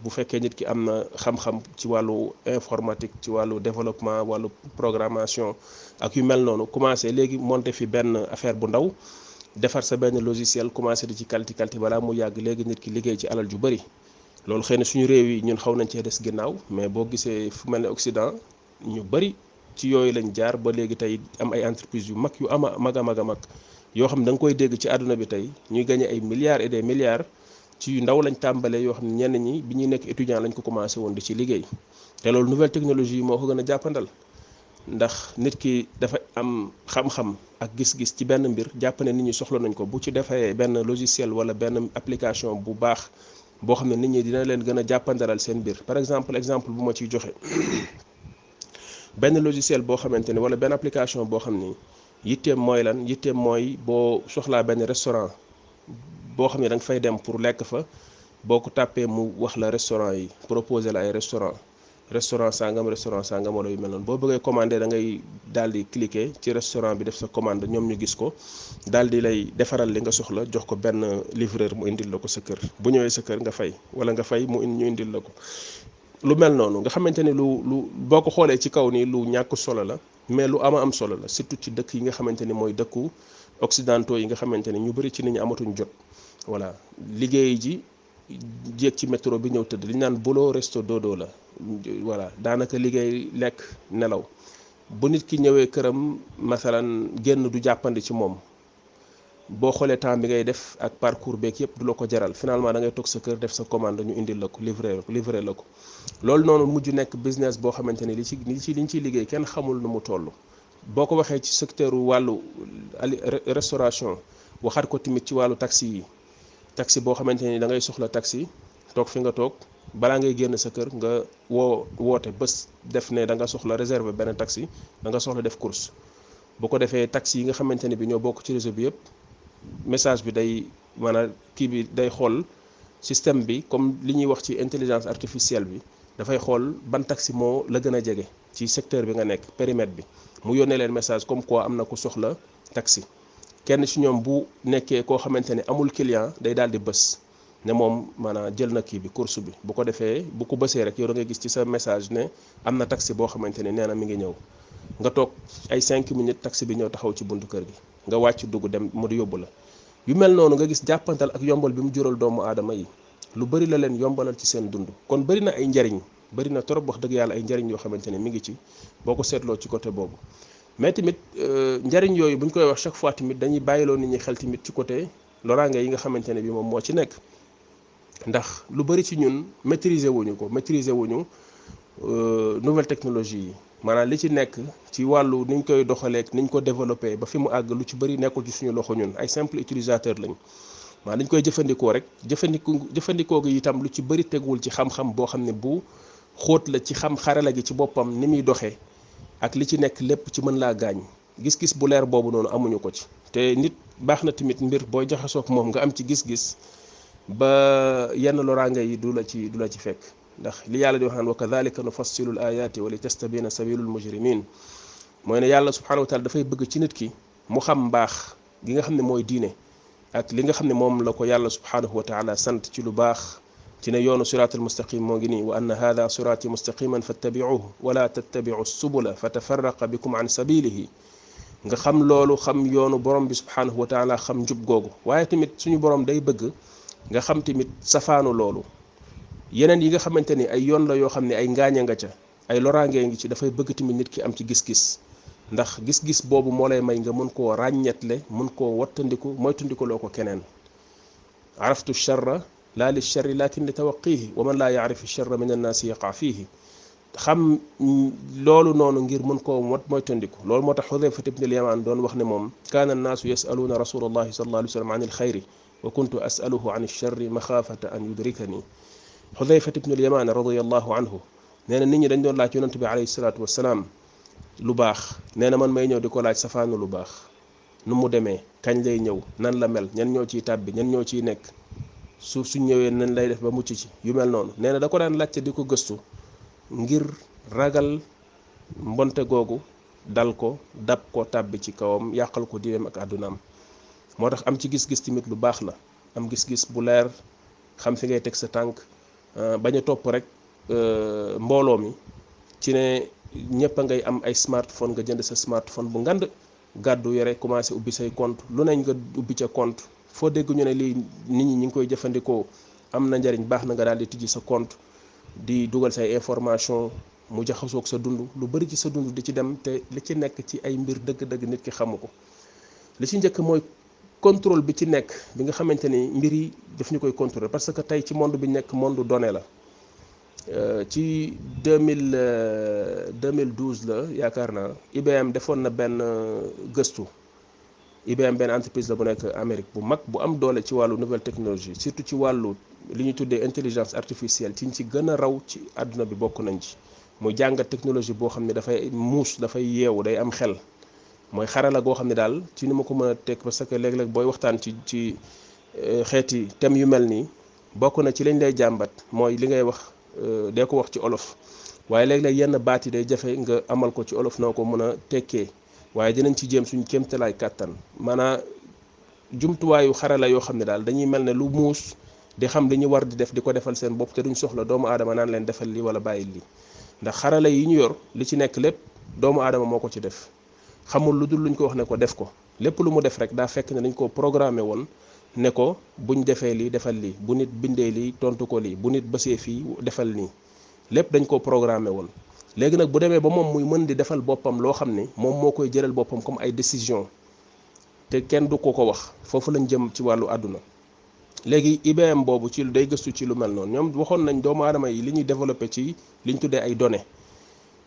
[SPEAKER 1] bu fekkee nit ki am na xam-xam ci wàllu informatique ci wàllu développement wàllu programmation ak yu mel noonu commencé léegi monter fi benn affaire bu ndaw defar sa benn logiciel commencé di ci kalti balaa mu yàgg léegi nit ki liggéey ci alal ju bari loolu xëy na suñu réew yi ñun xaw nañ cee des ginnaaw mais boo gisee fu mel ne Occident ñu bari ci yooyu lañ jaar ba léegi tey am ay entreprises yu mag yu mag a mag yoo xam ne da nga koy dégg ci àdduna bi tey ñuy gagné ay milliards et des milliards ci yu ndaw lañ tàmbalee yoo xam ne ñenn ñi bi ñuy nekk étudiant lañ ko commencé woon di ci liggéey te loolu nouvelle technologie yi moo ko gën a jàppandal ndax nit ki dafa am xam-xam ak gis-gis ci benn mbir jàpp ne nit ñi soxla nañ ko bu ci defee benn logiciel wala benn application bu baax boo xam ne nit ñi dina leen gën a jàppandalal seen mbir par exemple bu ma ciy joxe benn logiciel boo xamante ni wala benn application boo xam ni yitteem mooy lan yitteem mooy boo soxlaa benn restaurant boo xam ne da nga fay dem pour lekk fa boo ko tàppee mu wax la restaurant yi proposé la ay restaurant sangam wala yu mel noonu boo bëggee commandé da ngay daal di cliquer ci restaurant bi def sa commande ñoom ñu gis ko daal di lay defaral li nga soxla jox ko benn livreur mu indil la ko sa kër bu ñëwee sa kër nga fay wala nga fay ñu indil la ko lu mel noonu nga xamante ni lu boo ko xoolee ci kaw nii lu ñàkk solo la mais lu ama am solo la surtout ci dëkk yi nga xamante ni mooy dëkku occidentaux yi nga xamante ni ñu bëri ci nit ñi amatuñ jot. voilà liggéey ji jéeg ci métro bi ñëw tëdd li ñu naan boulot resto dodo la. voilà daanaka liggéey lekk nelaw bu nit ki ñëwee këram masalan génn du jàppandi ci moom. boo xoolee temps bi ngay def ak parcours beeg yëpp du la ko jaral finalement da ngay toog sa kër def sa commande ñu indil la ko livré la ko. loolu noonu mujj nekk business boo xamante ni liñ ciy liggéey kenn xamul nu mu toll. boo ko waxee ci secteur wàllu restauration waxaat ko tamit ci wàllu taxi yi. taxi boo xamante ni da ngay soxla taxi toog fi nga toog balaa ngay génn sa kër nga woote bés def ne da nga soxla réserver benn taxi da nga soxla def course. bu ko defee taxi yi nga xamante ne bi ñoo bokk ci réseau bi yëpp message bi day maanaam kii bi day xool système bi comme li ñuy wax ci intelligence artificielle bi dafay xool ban taxi moo la gën a jege ci secteur bi nga nekk périmètre bi mu yónnee leen message comme quoi am na ku soxla taxi. kenn ci ñoom bu nekkee koo xamante ne amul client day daal di bës ne moom maanaam jël na kii bi course bi bu ko defee bu ko bësee rek yow da ngay gis ci sa message ne am na taxi boo xamante ne nee na mi ngi ñëw nga toog ay 5 minutes taxi bi ñëw taxaw ci buntu kër gi nga wàcc dugg dem mu di yóbbu la. yu mel noonu nga gis jàppantal ak yombal bi mu jural doomu aadama yi lu bari la leen yombalal ci seen dund kon bari na ay njariñ bari na trop wax dëgg yàlla ay njariñ yoo xamante ne mi ngi ci boo ko seetloo ci côté boobu. mais tamit njariñ yooyu bu ñu koy wax chaque fois tamit dañuy bàyyiloo nit ñi xel tamit ci côté loraange yi nga xamante ne bi moom moo ci nekk ndax lu bari ci ñun maîtriser wuñu nouvelle technologie yi maanaam li ci nekk ci wàllu niñ koy doxaleek niñ ko développé ba fi mu àgg lu ci bari nekkul ci suñu loxo ñun ay simple utilisateur lañ maanaam dañ koy jëfandikoo rek jëfandikoo gi itam lu ci bari teguwul ci xam-xam boo xam ne bu xóot la ci xam xarala gi ci boppam ni muy doxee ak li ci nekk lépp ci mën laa gaañ gis-gis bu leer boobu noonu amuñu ko ci te nit baax na tamit mbir booy jaxasoog moom nga am ci gis-gis ba yenn loraange yi du la ci fekk ndax li yàlla di wax naan wa kadhalika nufassilu l ayati wa li tastabina sabilul mujrimin mooy ne yàlla subhanahu wa taala dafay bëgg ci nit ki mu xam mbaax gi nga xam ne mooy diine ak li nga xam ne moom la ko yàlla subhanahu wa taala sant ci lu baax ci ne yoonu siraatal mustaqim moo ngi nii wa anna hada siraati mustaqiman fattabi'uhu wala tattabi'u subula fatafarraqa bikum an sabilihi nga xam loolu xam yoonu borom bi subhanahu wa taala xam njub googu waaye tamit suñu borom day bëgg nga xam tamit safaanu loolu yeneen yi nga xamante ni ay yoon la yoo xam ne ay ngaaña nga ca ay loraangee ngi ci dafay bëgg tamit nit ki am ci gis-gis ndax gis-gis boobu moo lay may nga mën koo ràññetle mën koo wattandiku moytandiku loo ko keneen araftu charra laa li charri lakin li tawaqihi wa man laa yaarifu charra min annaasi yaqa fiihi xam loolu noonu ngir mën koo moytandiku loolu moo tax Xudayfa ibn al-Yamaan doon wax ne moom kaana annaasu yasaluuna rasulallahi sallallahu alayhi wa sallam an il-xayri wa kuntu asaluhu an il-charri maxaafata an yudrikani Xudayfa ibn al-Yamaan radiyallahu anhu nee na nit ñi dañ doon laaj yonent bi alayhi salaatu wasalaam lu baax nee na man may ñëw di ko laaj safaanu lu baax nu mu demee kañ lay ñëw nan la mel ñan ñoo ciy tàbbi ñan ñoo ciy nekk suuf suñ ñëwee nañ lay def ba mucc ci yu mel noonu nee na da ko daan laajte di ko gëstu ngir ragal mbonte googu dal ko dab ko tàbbi ci kawam yàqal ko diineem ak àddunaam moo tax am ci gis-gis tamit lu baax la am gis-gis bu leer xam fi ngay teg sa tànk bañ a topp rek mbooloo mi ci ne ñëpp a ngay am ay smartphone nga jënd sa smartphone bu ngand gàddu yore commencé ubbi say compte lu nañ nga ubbi ca compte foo dégg ñu ne lii nit ñi ñu ngi koy jëfandikoo am na njariñ baax na nga daal di tijji sa compte di dugal say information mu jaxasoog sa dund lu bari ci sa dund di ci dem te li ci nekk ci ay mbir dëgg-dëgg nit ki xamu ko li ci njëkk mooy contrôle bi ci nekk bi nga xamante ni mbir yi daf ñu koy contrôler parce que tey ci monde bi nekk monde donné la ci 2012 la yaakaar naa IBM defoon na benn gëstu IBM benn entreprise la bu nekk Amérique bu mag bu am doole ci wàllu nouvelle technologie surtout ci wàllu li ñu tuddee intelligence artificielle ci ñu ci gën a raw ci àdduna bi bokk nañ ci muy jàngat technologie boo xam ne dafay muus dafay yeewu day am xel mooy xarala goo xam ne daal ci ni ma ko mën a teg parce que léeg-léeg booy waxtaan ci xeeti thème yu mel nii bokk na ci lañ lay jàmbat mooy li ngay wax dee ko wax ci olof waaye léeg-léeg yenn baat yi day jafe nga amal ko ci olof noo ko mën a tekkee waaye dinañ ci jéem suñ kéemtalaay kàttan maanaam jumtuwaayu xarala yoo xam ne daal dañuy mel ne lu muus di xam li ñu war di def di ko defal seen bopp te duñ soxla doomu aadama naan leen defal lii wala bàyyi lii. ndax xarala yi ñu yor li ci nekk lépp doomu aadama moo ko ci def, xamul lu dul luñ ko wax ne ko def ko. lépp lu mu def rek daa fekk ne dañ koo programmé woon ne ko buñ defee lii defal lii, bu nit bindee lii tontu ko lii, bu nit bësee fii defal nii, lépp dañ koo programmé woon. léegi nag bu demee ba moom muy mën di defal boppam loo xam ni moom moo koy jëlal boppam comme ay décision te kenn du ko wax, foofu lañ jëm ci wàllu àdduna. léegi IBM boobu ci day gëstu ci lu mel noonu, ñoom waxoon nañ doomu aadama yi li ñuy développé ci li ñu tuddee ay données,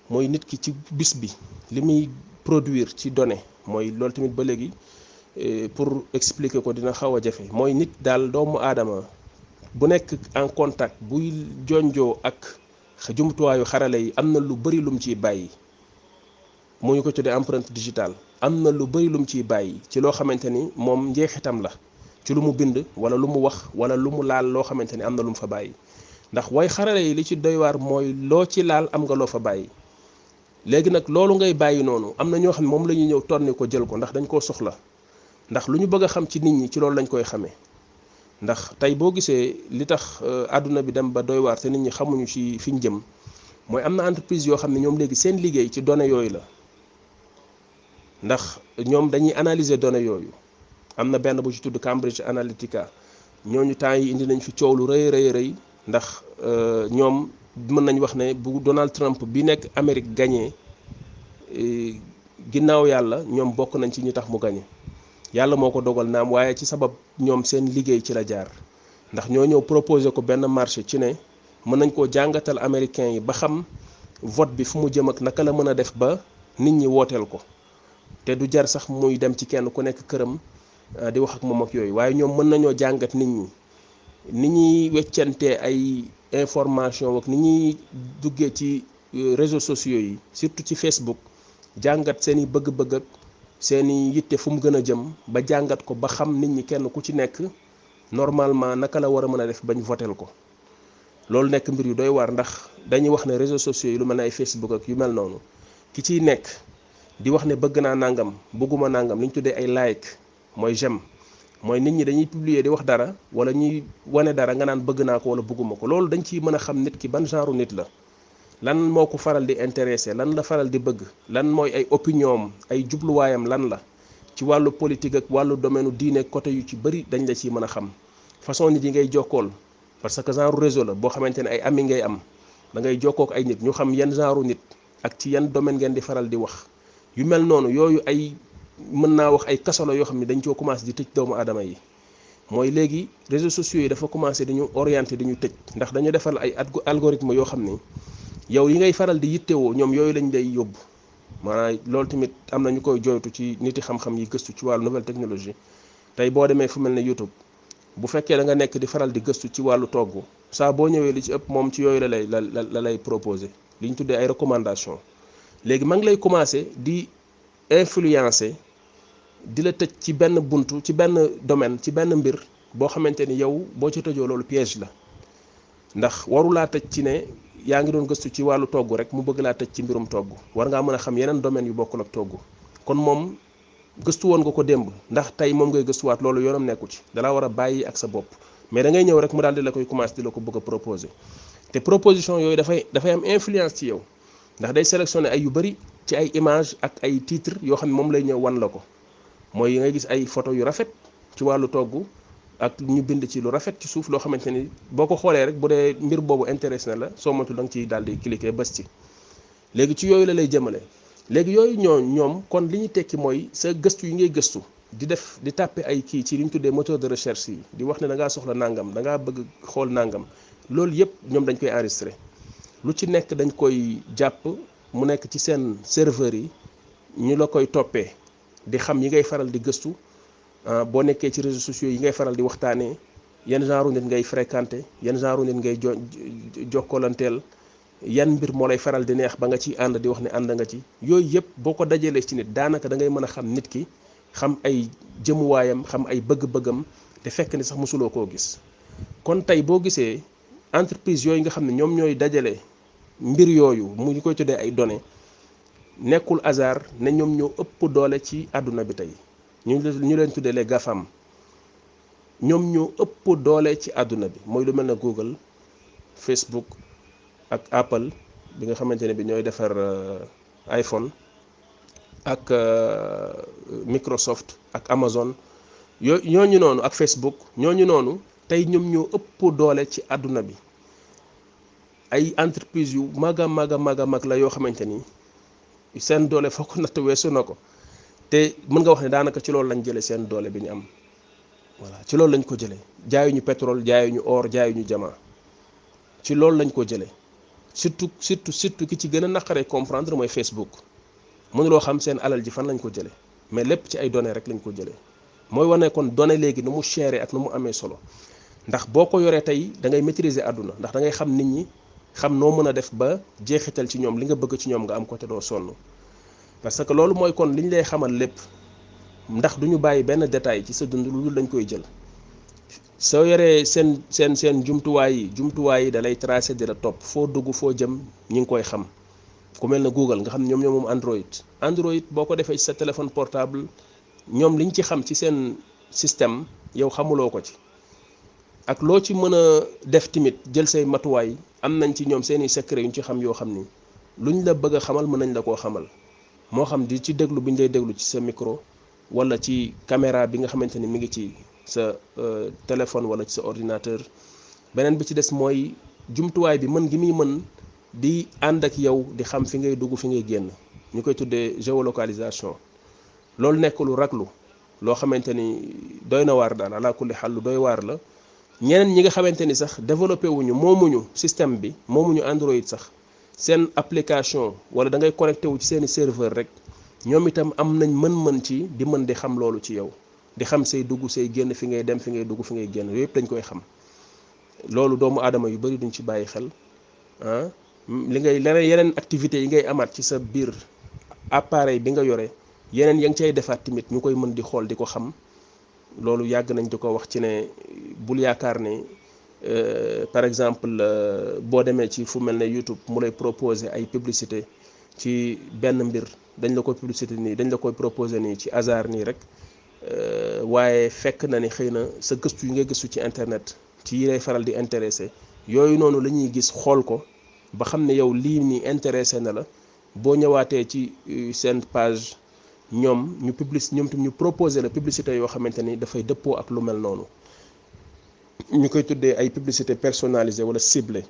[SPEAKER 1] mooy nit ki ci bis bi li muy produire ci données, mooy loolu tamit ba léegi pour expliquer ko dina xaw a jafe. mooy nit daal doomu aadama bu nekk en contact buy jonjoo ak jumtuwaayu xarale yi am na lu bëri lum ciy bàyyi, mu ñu ko tuddee empreinte digitale. am na lu bëri lum ciy bàyyi ci loo xamante ni moom njeexitam la ci lu mu bind wala lu mu wax wala lu mu laal loo xamante ni am na lu mu fa bàyyi. ndax way xarale yi li ci doy waar mooy loo ci laal am nga loo fa bàyyi. léegi nag loolu ngay bàyyi noonu am na ñoo xam ne moom la ñuy ñëw tonni ko jël ko ndax dañ koo soxla, ndax lu ñu bëgg a xam ci nit ñi ci loolu lañ koy xamee. ndax tey boo gisee li tax àdduna bi dem ba doy waar te nit ñi xamuñu ci fi ñu jëm, mooy am na entreprise yoo xam ne ñoom léegi seen liggéey ci données yooyu la. ndax ñoom dañuy analyser données yooyu. am na benn bu ci tudd Cambridge Analytica, ñooñu temps yi indi nañ fi coow lu rëy rëy ndax ñoom mën nañ wax ne bu Donald Trump bi nekk Amérique gagné ginnaaw yàlla ñoom bokk nañ ci ñi tax mu gagné. yàlla moo ko dogal naam, waaye ci sabab ñoom seen liggéey ci la jaar. ndax ñoo ñëw proposé ko benn marché ci ne mën nañ koo jàngatal américain yi ba xam vote bi fu mu jëm ak naka la mën a def ba nit ñi wooteel ko te du jar sax muy dem ci kenn ku nekk këram di wax ak moom ak yooyu. waaye ñoom mën nañoo jàngat nit ñi ni ñuy weccantee ay information ak ni ñuy duggee ci réseaux sociaux yi, surtout ci Facebook, jàngat seen i bëgg-bëgg ak seen i yitte fu mu gën a jëm ba jàngat ko ba xam nit ñi kenn ku ci nekk normalement naka la war a mën a def bañ votel ko. loolu nekk mbir yu doy waar, ndax dañuy wax ne réseaux sociaux yi lu mel ne ay Facebook ak yu mel noonu ki ciy nekk di wax ne bëgg naa nangam bëgguma nangam, li ñu tuddee ay like mooy j'aime, mooy nit ñi dañuy publier di wax dara wala ñuy wane dara nga naan bëgg naa ko wala bëgguma ko. loolu dañ ciy mën a xam nit ki ban genre nit la, lan moo ko faral di intéressé, lan la faral di bëgg, lan mooy ay opinion am, ay jubluwaayam lan la ci wàllu politique ak wàllu domaine diine, côté yu ci bëri dañ la ciy mën a xam. façon nit yi ngay jokkool, parce que genre réseau la boo xamante ne ay ami ngay am, da ngay jokkook ay nit ñu xam yan genre nit ak ci yan domaine ngeen di faral di wax. yu mel noonu yooyu ay mën naa wax ay kaso la yoo xam ne dañ coo commencé di tëj doomu aadama yi. mooy léegi réseaux sociaux yi dafa commencé di ñu orienté di ñu tëj, ndax dañu defal ay algorithme yoo xam ni yow yi ngay faral di yittewoo ñoom yooyu lañ day yóbbu. maanaam loolu tamit am na ñu koy jooytu ci niti xam-xam yi gëstu ci wàllu nouvelle technologie. tey boo demee fu mel ne YouTube, bu fekkee da nga nekk di faral di gëstu ci wàllu togg, saa boo ñëwee li ci ëpp moom ci yooyu la lay proposé li ñu tuddee ay recommandation. léegi ma ngi lay commencé di influencer di la tëj ci benn buntu, ci benn domaine, ci benn mbir boo xamante ni yow boo ci tëjoo loolu piège la. ndax warulaa tëj ci ne yaa ngi doon gëstu ci wàllu togg rek mu bëgg laa tëj ci mbirum togg. war ngaa mën a xam yeneen domaine yu bokkul ak togg. kon moom gëstu woon nga ko démb, ndax tey moom ngay gëstuwaat loolu yoonam nekku ci, dalaa war a bàyyi ak sa bopp. mais da ngay ñëw rek mu daal di la koy commencé di la ko bëgg a proposer. te proposition yooyu dafay am influence ci yow, ndax day sélectionné ay yu bëri ci ay image ak ay titre yoo xam ne moom lay ñëw wan la ko. mooy ngay gis ay photo yu rafet ci wàllu togg ak ñu bind ci lu rafet ci suuf loo xamante ni boo ko xoolee rek bu dee mbir boobu intéressé na la, soo matul da nga ciy daal di cliquer bës ci. léegi ci yooyu la lay jëmale. léegi yooyu ñoom kon li ñu tekki mooy sa gëstu yi ngay gëstu di def di tàppe ay kii ci li ñu tuddee moteur de recherche yi, di wax ne da ngaa soxla nangam, da ngaa bëgg xool nangam, loolu yëpp ñoom dañ koy enregistré. lu ci nekk dañ koy jàpp mu nekk ci seen serveur yi, ñu la koy toppee di xam yi ngay faral di gëstu. boo nekkee ci réseaux sociaux yi ngay faral di waxtaanee, yan genre nit ngay fréquenté, yan genre nit ngay jokkalanteel, yan mbir moo lay faral di neex ba nga ci ànd di wax ne ànd nga ci. yooyu yëpp boo ko dajalee ci nit, daanaka da ngay mën a xam nit ki, xam ay jëmuwaayam, xam ay bëgg-bëggam, te fekk ni sax mosuloo koo gis. kon tey boo gisee entreprise yooyu nga xam ne ñoom ñooy dajale mbir yooyu mu ñu koy tuddee ay données, nekkul hasard ne ñoom ñoo ëpp doole ci àdduna bi tey. ñu leen tuddee les GAFAM. ñoom ñoo ëpp doole ci àdduna bi mooy lu mel ne Google, Facebook ak Apple bi nga xamante ne bi ñooy defar iPhone ak Microsoft ak Amazon ñooñu noonu ak Facebook ñooñu noonu tey ñoom ñoo ëpp doole ci àdduna bi. ay entreprise yu mag a mag a mag a mag la yoo xamante ni seen doole foo ko natt weesu na ko te mën nga wax ne daanaka ci loolu lañ jëlee seen doole bi ñu am voilà ci loolu lañ ko jëlee jaayuñu pétrole jaayuñu or jaayuñu diamant ci loolu lañ ko jëlee surtout ki ci gën a naqaree comprendre mooy Facebook mënuloo xam seen alal ji fan lañ ko jëlee mais lépp ci ay données rek lañ ko jëlee mooy wane kon données léegi nu mu chéré ak nu mu amee solo ndax boo ko yoree tey da ngay maîtriser àdduna ndax da ngay xam nit ñi. xam noo mën a def ba jeexital ci ñoom li nga bëgg ci ñoom nga am ko te doo sonn parce que loolu mooy kon li ñu lay xamal lépp ndax du ñu bàyyi benn détail ci sa dund lu dul dañ koy jël soo yoree seen jumtuwaay yi da lay tracé di la topp foo dugg foo jëm ñi ngi koy xam ku mel ne Google nga xam ne ñoom moom Android boo ko defee ci sa téléphone portable ñoom liñ ci xam ci seen système yow xamuloo ko ci ak loo ci mën a def tamit jël say matuwaay am nañ ci ñoom seeni secret yu ñu ci xam yoo xam ni luñ la bëgg a xamal mën nañ la koo xamal moo xam di ci déglu bi ñu lay déglu ci sa micro wala ci caméra bi nga xamante ni mi ngi ci sa téléphone wala ci sa ordinateur beneen bi ci des mooy jumtuwaay bi mën gi muy mën di ànd ak yow di xam fi ngay dugg fi ngay génn ñu koy tuddee géolocalisation loolu nekk lu raglu loo xamante ni doy na waar daal ala kulli xal lu doy waar la. ñeneen ñi nga xamante ni sax développé wuñu moomuñu système bi moomuñu Android sax seen application wala da ngay connecté wu ci seeni serveur rek ñoom itam am nañ mën-mën ci di mën di xam loolu ci yow di xam say dugg say génn fi ngay dem fi ngay dugg fi ngay génn yooyu yëpp dañ koy xam loolu doomu aadama yu bari duñ ci bàyyi xel li ngay leneen yeneen activités yi ngay amaat ci sa biir appareil bi nga yore yeneen ya ngi cay defaat tamit ñu koy mën di xool di ko xam loolu yàgg nañ di ko wax ci ne bul yaakaar ne par exemple boo demee ci fu mel ne YouTube mu lay proposer ay publicité ci benn mbir dañ la koy publicité nii dañ la koy proposer nii ci hasard nii rek waaye fekk na ni xëy na sa gëstu yi ngay gëstu ci internet ci yi lay faral di intéressé yooyu noonu la ñuy gis xool ko ba xam ne yow lii nii intéressé na la boo ñëwaatee ci seen page ñoom ñu proposé la publicité yoo xamante ni dafay dëppoo ak lu mel noonu ñu koy tuddee ay publicité personnalisée wala ciblée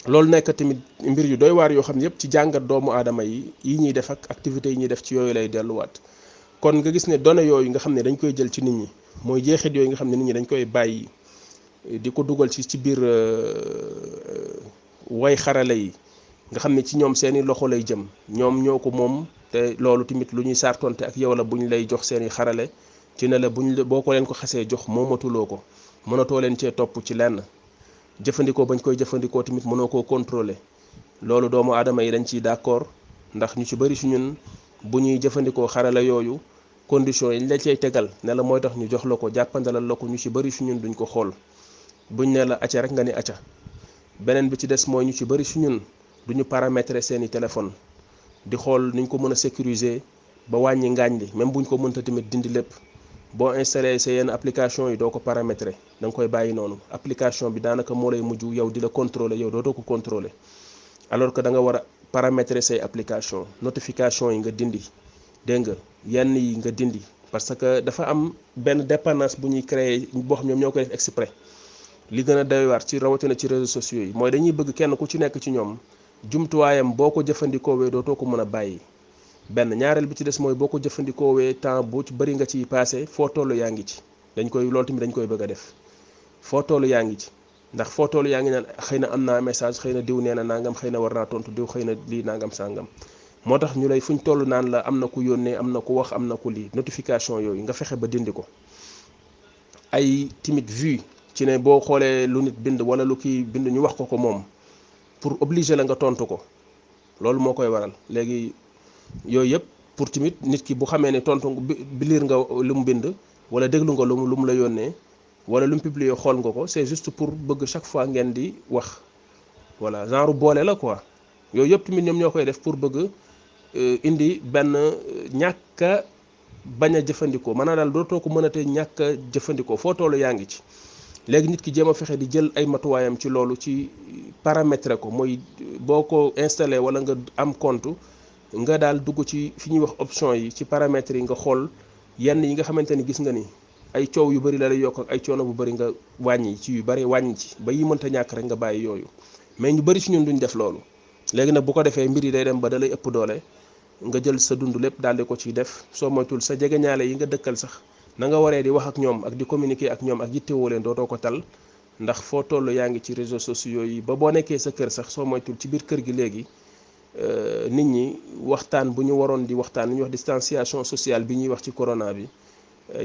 [SPEAKER 1] loolu nekk tamit mbir yu doy waar yoo xam ne yëpp ci jàngat doomu aadama yi ñuy def ak activités yi ñuy def ci yooyu lay delluwaat kon nga gis ne données yooyu nga xam ne dañ koy jël ci nit ñi mooy jeexit yooyu nga xam ne nit ñi dañ koy bàyyi di ko dugal ci biir way xarale yi nga xam ne ci ñoom seeni loxo lay jëm ñoom ñoo ko moom te loolu tamit lu ñuy sartonte ak yow la bu ñu lay jox seeni xarale ci ne la boo ko leen ko xasee jox moomatuloo ko mënatoo leen cee topp ci lenn jëfandikoo bañ koy jëfandikoo tamit mënoo koo contrôler loolu doomu aadama yi dañ ciy d'accord ndax ñu ci bari ci ñun bu ñuy jëfandikoo xarala yooyu conditions yi ñu la cay tegal ne la mooy tax ñu jox la ko jàppandalal la ko ñu ci bari ci ñun duñ ko xool buñ ne la acca rek nga ni acca beneen bi ci des mooy ñu ci bari ci ñun duñu paramétrer seeni téléphone di xool niñ ko mën a sécuriser ba wàññi ngaañ li même buñ ko mënta tamit dindi lépp boo installé sa yenn application yi doo ko paramétrer da nga koy bàyyi noonu application bi daanaka moo lay mujj yow di la contrôler yow dootoo ko contrôler alors que da nga war a paramétrer say application notification yi nga dindi dégg nga yenn yi nga dindi parce que dafa am benn dépendance bu ñuy créer boo xam ñoom ñoo koy def exprès li gën a doy waar ci rawatina ci réseaux sociaux yi mooy dañuy bëgg kenn ku ci nekk ci ñoom jumtuwaayam boo ko jëfandikoowee dootoo ko mën a bàyyi benn ñaareel bi ci des mooy boo ko jëfandikoowee temps bu ci bëri nga ciy passé foo toll yaa ngi ci dañ koy loolu tamit dañ koy bëgg a def foo toll yaa ngi ci ndax foo toll yaa ngi naan xëy na am naa message xëy na diw nee na nangam xëy na war naa tontu diw xëy na lii nangam sangam moo tax ñu lay fuñ toll naan la am na ku yónnee am na ku wax am na ku lii notification yooyu nga fexe ba dindi ko ay timit vue ci ne boo xoolee lu nit bind wala lu kii bind ñu wax ko moom pour obliger la nga tontu ko loolu moo koy waral léegi yooyu yëpp pour tamit nit ki bu xamee ne tontu bi liir nga lu mu bind wala déglu nga lu mu la yónnee wala lu mu publier xool nga ko c'est juste pour bëgg chaque fois ngeen di wax voilà genre boole la quoi yooyu yëpp tamit ñoom ñoo koy def pour bëgg indi benn ñàkk a bañ a jëfandikoo maanaam daal dootoo ko mën a te ñàkk a jëfandikoo foo toll yaa ngi ci. léegi nit ki jéem a fexe di jël ay matuwaayam ci loolu ci paramétrer ko mooy boo ko installé wala nga am compte nga daal dugg ci fi ñuy wax option yi ci paramètres yi nga xool yenn yi nga xamante ni gis nga ni ay coow yu bari la lay yokk ak ay coono bu bari nga wàññi ci yu bari wàññi ci ba yi mënta ñàkk rek nga bàyyi yooyu mais ñu bari ci ñun duñ def loolu. léegi nag bu ko defee mbir yi day dem ba da lay ëpp doole nga jël sa dund lépp daal di ko ciy def soo moytul sa jegeñaale yi nga dëkkal sax na nga waree di wax ak ñoom ak di communiquer ak ñoom ak yittewoo leen dootoo ko tal ndax foo toll yaa ngi ci réseaux sociaux yi ba boo nekkee sa kër sax soo moytul ci biir kër gi léegi nit ñi waxtaan bu ñu waroon di waxtaan lu ñuy wax distanciation sociale bi ñuy wax ci corona bi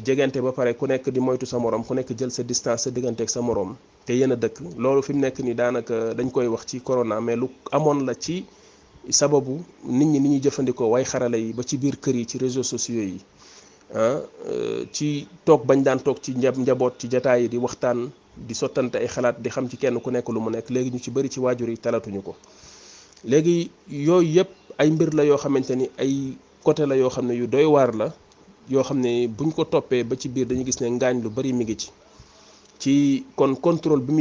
[SPEAKER 1] jegante ba pare ku nekk di moytu sa morom ku nekk jël sa distance sa diggante ak sa morom te yéen a dëkk loolu fi mu nekk nii daanaka dañ koy wax ci corona mais lu amoon la ci sababu nit ñi ni ñuy jëfandikoo way xarala yi ba ci biir kër yi ci réseaux sociaux yi ci toog bañ daan toog ci njaboot ci jataay yi di waxtaan di sottante ay xalaat di xam ci kenn ku nekk lu mu nekk léegi ñu ci bëri ci waajur yi talatuñu ko. léegi yooyu yëpp ay mbir la yoo xamante ni ay côté la yoo xam ne yu doy waar la yoo xam ne buñ ko toppee ba ci biir dañu gis ne ngaañ lu bari mi ngi ci kon contrôle bi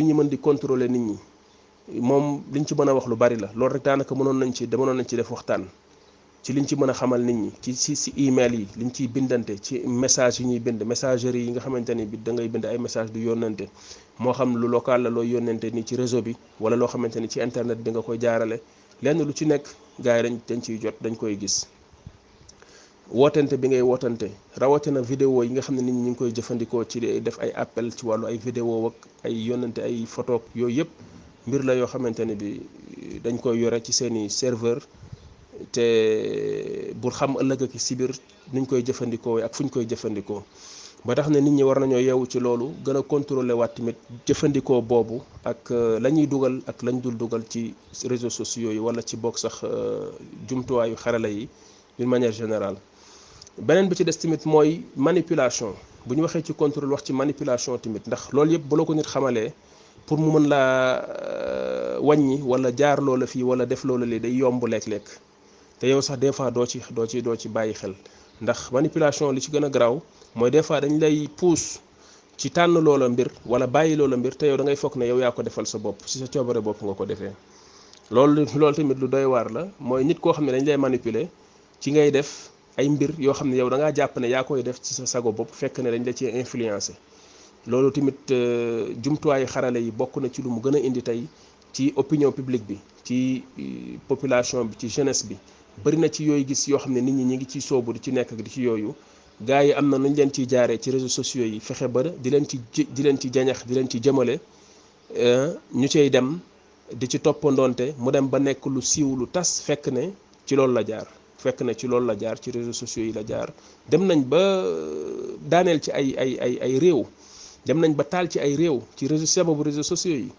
[SPEAKER 1] ñu mën di contrôler nit ñi moom liñ ci mën a wax lu bari la loolu rek daanaka mënoon nañ ci def waxtaan ci liñ ci mën a xamal nit ñi ci email yi liñ ciy bindante ci message yi ñuy bind messagerie yi nga xamante ni bi da ngay bind ay message du yónnante moo xam lu local la looy yónnante ni ci réseau bi wala loo xamante ni ci internet bi nga koy jaarale lenn lu ci nekk gars yi dañ ciy jot dañ koy gis wootante bi ngay wootante rawatina vidéo yi nga xam ne nit ñi ñu ngi koy jëfandikoo ci def ay appel ci wàllu ay vidéo ak ay yónnante ay photo yooyu yëpp mbir la yoo xamante ne bi dañ koy yore ci seeni serveur te bul xam ëllëg ak si biir nuñ koy jëfandikoo ak fu ñu koy jëfandikoo ba tax ne nit ñi war nañoo yeewu ci loolu gën a contrôler waat tamit jëfandikoo boobu ak la ñuy dugal ak lañ dul dugal ci réseaux sociaux yi wala ci bokk sax jumtuwaayu xarala yi d'une manière générale. beneen bi ci des tamit mooy manipulation bu ñu waxee ci contrôle wax ci manipulation tamit ndax loolu yëpp bu la ko nit xamalee pour mu mën laa wàññi wala jaar loola fii wala def loola li day yomb lekk-lekk te yow sax des fois doo ci bàyyi xel ndax manipulation li ci gën a garaaw mooy des fois dañ lay pousse ci tànn loola mbir wala bàyyi loola mbir te yow da ngay foog ne yow yaa ko defal sa bopp si sa coobare bopp nga ko defee loolu tamit lu doy waar la mooy nit koo xam ne dañ lay manipuler ci ngay def ay mbir yoo xam ne yow da ngaa jàpp ne yaa koy def ci sa sago bopp fekk ne dañ la cee influencé loolu tamit jumtuwaayu xarale yi bokk na ci lu mu gën a indi tey ci opinion publique bi ci population bi ci jeunesse bi bari na ci yooyu gis yoo xam ne nit ñi ngi ciy soobu di ci nekk di ci yooyu gars yi am na nuñ leen ciy jaaree ci réseaux sociaux yi fexe ba di leen ci jañax di leen ci jëmale ñu cay dem di ci toppandoonte mu dem ba nekk lu siiw lu tas fekk ne ci loolu la jaar ci réseaux sociaux yi la jaar dem nañ ba daaneel ci ay réew dem nañ ba taal ci ay réew ci sababu réseaux sociaux yi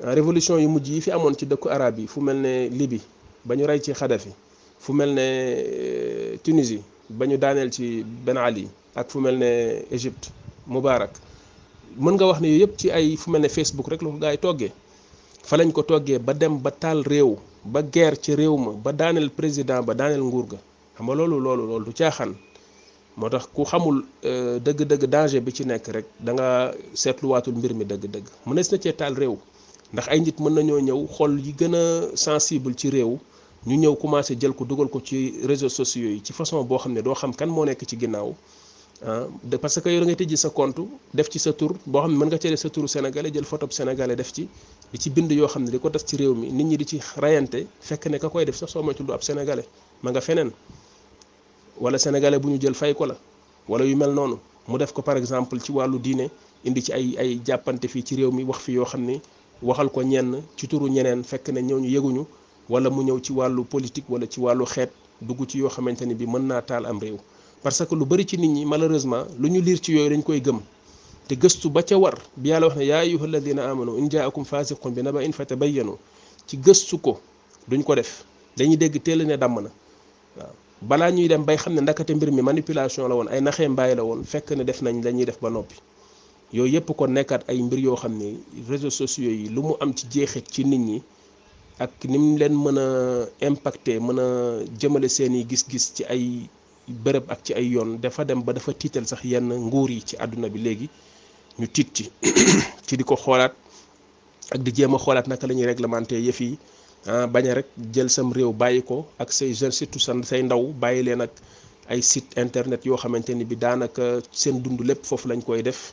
[SPEAKER 1] révolution yu mujj yi fi amoon ci dëkku arab yi fu mel ne Libye ba ñu rey ci Kadhafi fu mel ne Tunisie ba ñu daaneel ci Ben Ali ak fu mel ne Égypte Moubarak mën nga wax ne yooyu yëpp ci ay fu mel ne Facebook rek la ko gaa yi toggee fa lañ ko toggee ba dem ba taal réew ba guerre ci réew ma ba daaneel président ba daaneel nguur ga xam nga loolu du caaxaan moo tax ku xamul dëgg-dëgg danger bi ci nekk rek da nga seetluwaatul mbir mi dëgg-dëgg mënees na cee taal réew ndax ay nit mën nañoo ñëw xool yi gën a sensible ci réew ñu ñëw commencé jël ko dugal ko ci réseaux sociaux yi ci façon boo xam ne doo xam kan moo nekk ci ginnaaw parce que yow da ngay tëjji sa compte def ci sa tur boo xam ne mën nga cee def sa turu sénégalais jël photo sénégalais def ci di ci bind yoo xam ne di ko tas ci réew mi nit ñi di ci rayante fekk ne ka koy def sax soo moytul du ab sénégalais ma nga feneen wala sénégalais bu ñu jël fay ko la wala yu mel noonu mu def ko par exemple ci wàllu diine indi ci ay jàppante fii ci réew mi wax fi yoo xam ne waxal ko ñenn ci turu ñeneen fekk ne ñooñu yëguñu wala mu ñëw ci wàllu politique wala ci wàllu xeet dugg ci yoo xamante ni bi mën naa taal am réew parce que lu bari ci nit ñi malheureusement lu ñu liir ci yooyu dañ koy gëm te gëstu ba ca war bi yàlla wax ne yaa ayyuha alladina amanu in jaakum fasiqun bi naba in fatabayyanu ci gëstu ko duñ ko def dañuy dégg teel ne damm na waaw balaa ñuy dem bay xam ne ndakate mbir mi manipulation la woon ay naxee mbaay la woon fekk ne def nañ la ñuy def ba noppi yooyu yëpp kon nekkaat ay mbir yoo xam ne réseaux sociaux yi lu mu am ci jeexit ci nit ñi ak ni mu leen mën a impacté mën a jëmale seeni gis-gis ci ay bërëb ak ci ay yoon dafa dem ba dafa tiital sax yenn nguur yi ci àdduna bi léegi ñu tiit ci ci di ko xoolaat ak di jéem a xoolaat naka la ñuy réglementer yëf yi bañ a rek jël sam réew bàyyi ko ak say jeunes surtout say ndaw bàyyi leen ak ay site internet yoo xamante ni bi daanaka seen dund lépp foofu lañ koy def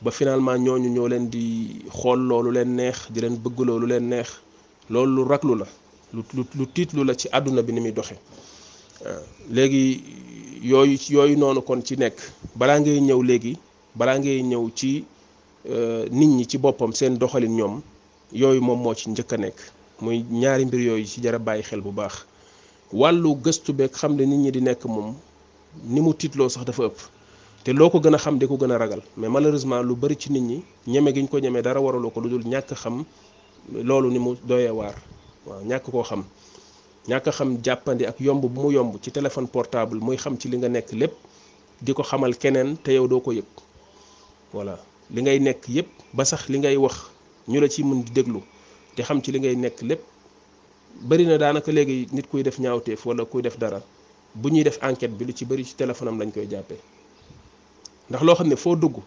[SPEAKER 1] ba finalement ñooñu ñoo leen di xool loolu leen neex di leen bëgg loolu leen neex loolu lu raglu la lu tiitlu la ci àdduna bi ni muy doxe léegi yooyu noonu kon ci nekk balaa ngay ñëw ci nit ñi ci boppam seen doxalin ñoom yooyu moom moo ci njëkk a nekk muy ñaari mbir yooyu ci jar a bàyyi xel bu baax wàllu gëstu beeg xam ne nit ñi di nekk moom ni mu tiitloo sax dafa ëpp te loo ko gën a xam di ko gën a ragal mais malheureusement lu bari ci nit ñi ñeme gi ñu ko ñeme dara waraloo ko lu dul ñàkk xam loolu ni mu doyee waar waaw ñàkk koo xam ñàkk xam jàppandi ak yomb bu mu yomb ci téléphone portable muy xam ci li nga nekk lépp di ko xamal keneen te yow doo ko yëg voilà li ngay nekk yépp ba sax li ngay wax ñu la ci mën di déglu te xam ci li ngay nekk lépp bari na daanaka léegi nit kuy def ñaawteef wala kuy def dara bu ñuy def enquête bi lu ci bari ci téléphone am lañ koy jàppee ndax loo xam ne foo dugg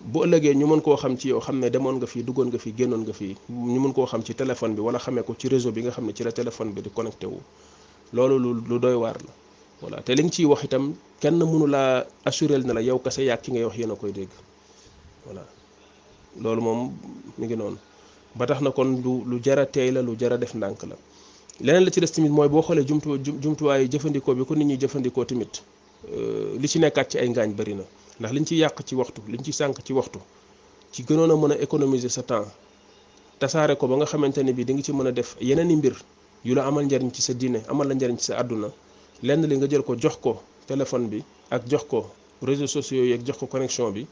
[SPEAKER 1] bu ëllëgee ñu mën koo xam ci yow xam ne demoon nga fii duggoon nga fii génnoon nga fii ñu mën koo xam ci téléphone bi wala xamee ko ci réseau bi nga xam ne ci la téléphone bi di connecté wu loolu lu doy waar la voilà te li nga ciy wax itam kenn mënu laa assurel na la yow kese yàq ki ngay wax yéen a koy dégg voilà loolu moom mi ngi noonu ba tax na kon lu jara teey la lu jara def ndànk la leneen la ci des tamit mooy boo xoolee jumtuwaayu jëfandikoo bi ko nit ñi jëfandikoo tamit li ci nekkaat ci ay ngaañ bari na ndax liñ ci yàq ci waxtu liñ ci sànq ci waxtu ci gënoon a mën a économiser sa temps tasaare ko ba nga xamante ne bi di nga ci mën a def yeneen i mbir yu la amal njariñ ci sa diine amal la njariñ ci sa àdduna lenn li nga jël ko jox ko téléphone bi ak jox ko réseaux sociaux yi ak jox ko connexion bi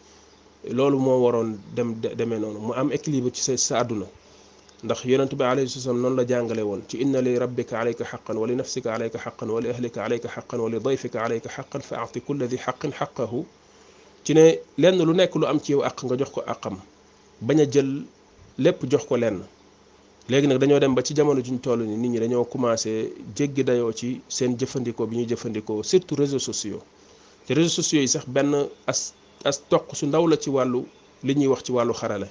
[SPEAKER 1] loolu moo waroon demee noonu mu am équilibre ci sa àdduna ndax yonent bi alayhi salaam noonu la jàngale woon ci inna li rabbika alayka xaqan wa li nafsika alayka xaqan wa li ahlika alayka xaqan wa li dayfika alayka xaqan fa a'ti kulla di xaqin xaqahu ci ne lenn lu nekk lu am ci yow àq nga jox ko àqam bañ a jël lépp jox ko lenn léegi nag dañoo dem ba ci jamono juñ toll ni nit ñi dañoo commencé jéggi dayoo ci seen jëfandikoo bi ñuy jëfandikoo surtout réseaux sociaux te réseaux sociaux yi sax benn as toq su ndaw la ci wàllu li ñuy wax ci wàllu xarale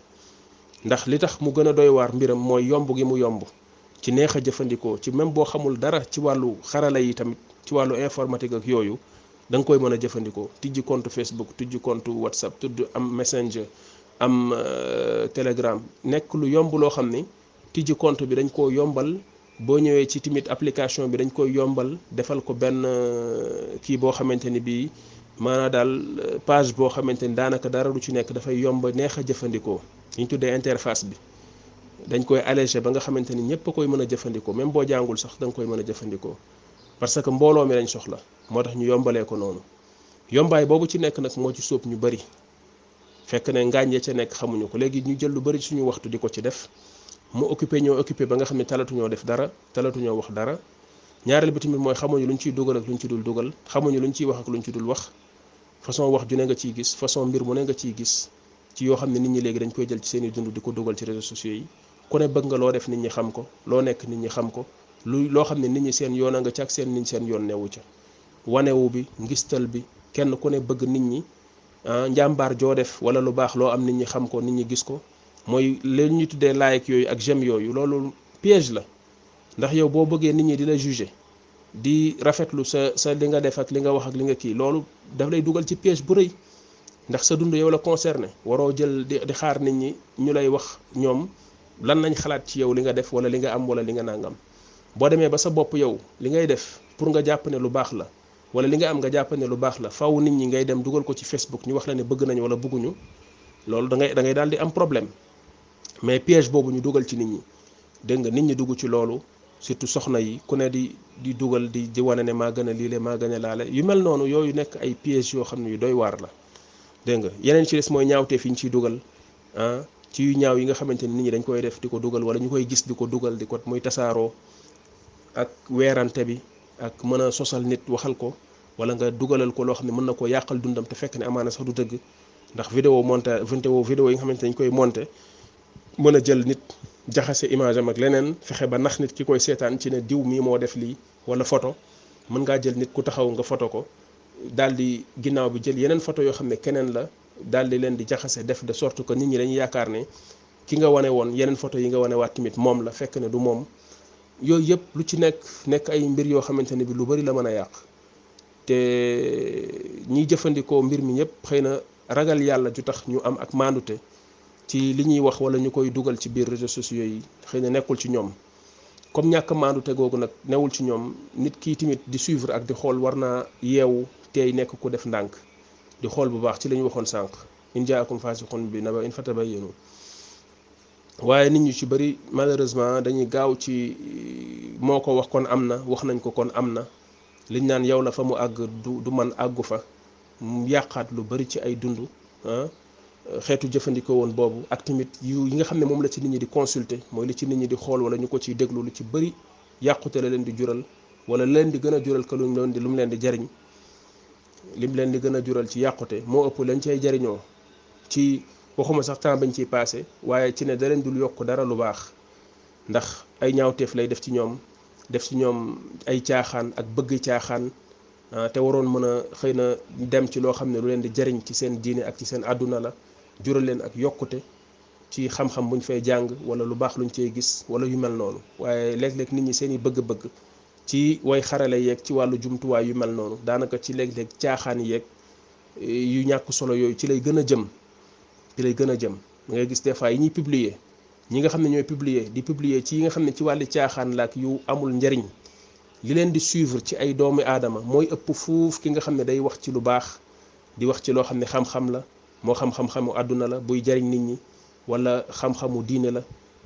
[SPEAKER 1] ndax li tax mu gën a doy waar mbiram mooy yomb gi mu yomb ci neex a jëfandikoo ci même boo xamul dara ci wàllu xarala yi tamit ci wàllu informatique ak yooyu da nga koy mën a jëfandikoo tijji compte Facebook tijji compte WhatsApp tudd am Messenger am Telegram nekk lu yomb loo xam ni tijji compte bi dañ koo yombal boo ñëwee ci tamit application bi dañ koy yombal defal ko benn kii boo xamante ni bii maanaam daal page boo xamante ni daanaka dara du ci nekk dafay yomb neex a jëfandikoo li ñu tuddee interface bi dañ koy allégé ba nga xamante ni ñëpp a koy mën a jëfandikoo même boo jàngul sax da nga koy mën a jëfandikoo parce que mbooloo mi lañ soxla moo tax ñu yombalee ko noonu yombaay boobu ci nekk nag moo ci sóob ñu bari fekk ne ngaañ ya ca nekk xamuñu ko léegi ñu jël lu bari suñu waxtu di ko ci def mu occupé ba nga xam ne talatuñoo def dara talatuñoo wax dara ñaareel bi tamit mooy xamuñu luñ ciy dugal ak luñ ci dul dugal xamuñu luñ ciy wax ak luñ ci dul wax façon wax ju ne nga ciy gis façon mbir mu ne nga ciy gis ci yoo xam ne nit ñi léegi dañ koy jël ci seeni dund di ko dugal ci réseaux sociaux yi ku ne bëgg nga loo def nit ñi xam ko loo nekk nit ñi xam ko loo xam ne nit ñi seen yoon a nga ca ak seen nit ñi seen yoon newu ca wanewu bi ngistal bi kenn ku ne bëgg nit ñi njàmbaar joo def wala lu baax loo am nit ñi xam ko nit ñi gis ko mooy leen ñu tuddee like yooyu ak j'aime yooyu loolu piège la ndax yow boo bëggee nit ñi di la juger di rafetlu sa li nga def ak li nga wax ak li nga kii loolu daf lay dugal ci piège bu rëy ndax sa dund yow la concerné waroo jël di xaar nit ñi ñu lay wax ñoom lan nañ xalaat ci yow li nga def wala li nga am wala li nga nangam boo demee ba sa bopp yow li ngay def pour nga jàpp ne lu baax la wala li nga am nga jàpp ne lu baax la faw nit ñi ngay dem dugal ko ci Facebook ñu wax la ne bëgg nañ wala bëgguñu loolu da ngay daal di am problème mais piège boobu ñu dugal ci nit ñi dégg nga nit ñi dugg ci loolu surtout soxna yi ku ne di dugal di wane ne maa gën a liile maa gën a laale yu mel noonu yooyu nekk ay piège yoo xam ne yu doy waar la dégg nga yeneen ci des mooy ñaawteef yi ñu ciy dugal ci yu ñaaw yi nga xamante ni nit ñi dañ koy def di ko dugal wala ñu koy gis di ko dugal di ko muy tasaaroo ak weerante bi ak mën a sosal nit waxal ko wala nga dugalal ko loo xam ne mën na koo yàqal dundam te fekk ne amaana sax du dëgg ndax vidéo yi nga xamante dañ koy monté mën a jël nit jaxase image am ak leneen fexe ba nax nit ki koy seetaan ci ne diw mii moo def lii wala photo mën ngaa jël nit ku taxaw nga photo ko daal di ginnaaw bi jël yeneen photo yoo xam ne keneen la daal di leen di jaxase def de sorte que nit ñi dañuy yaakaar ne ki nga wane woon yeneen photo yi nga wane waat tamit moom la fekk ne du moom. yooyu yëpp lu ci nekk ay mbir yoo xamante ne bi lu bari la mën a yàq te ñiy jëfandikoo mbir mi ñëpp xëy na ragal yàlla ju tax ñu am ak maandute ci li ñuy wax wala ñu koy dugal ci biir réseaux sociaux yi xëy na nekkul ci ñoom. comme ñàkk maandute googu nag newul ci ñoom nit kii tamit di suivre ak di xool war naa yeewu tey nekk ku def ndànk di xool bu baax ci la ñu waxoon sànq in jaakum faasiqun bi naba in fatabayyanu. waaye nit ñu ci bari malheureusement dañuy gaaw ci moo ko wax kon am na wax nañ ko kon am na liñ naan yow la fa mu àgg du man àggu fa mu yàqaat lu bari ci ay dund xeetu jëfandikoo woon boobu ak tamit yi nga xam ne moom la ci nit ñi di consulter mooy li ci nit ñi di xool wala ñu ko ciy déglu lu ci bari yàqute la leen di jural wala leen di gën a jural que lu mu leen di jariñ lim leen di gën a jural ci yàqute moo ëpp lañ cay jariñoo ci waxuma sax temps bañ ciy passé waaye ci ne da leen dul yokk dara lu baax ndax ay ñaawteef lay def ci ñoom ay caaxaan ak bëgg caaxaan te waroon mën a xëy na dem ci loo xam ne lu leen di jariñ ci seen diine ak ci seen àdduna la jural leen ak yokkute ci xam-xam buñ fay jàng wala lu baax luñ cey gis wala yu mel noonu. waaye léeg-léeg nit ñi seen i bëgg-bëgg ci way xarale yeeg ci wàllu jumtuwaay yu mel noonu daanaka ci léeg-léeg caaxaan yeeg yu ñàkk solo yooyu ci lay gën a jëm da ngay gis des fois yi ñuy publier ñi nga xam ne ñooy di publier ci yi nga xam ne ci wàllu caaxaan la ak yu amul njariñ li leen di suivre ci ay doomi aadama mooy ëpp fuuf ki nga xam ne day wax ci lu baax di wax ci loo xam ne xam-xam la moo xam-xam-xamu àdduna la buy jariñ nit ñi wala xam-xamu diine la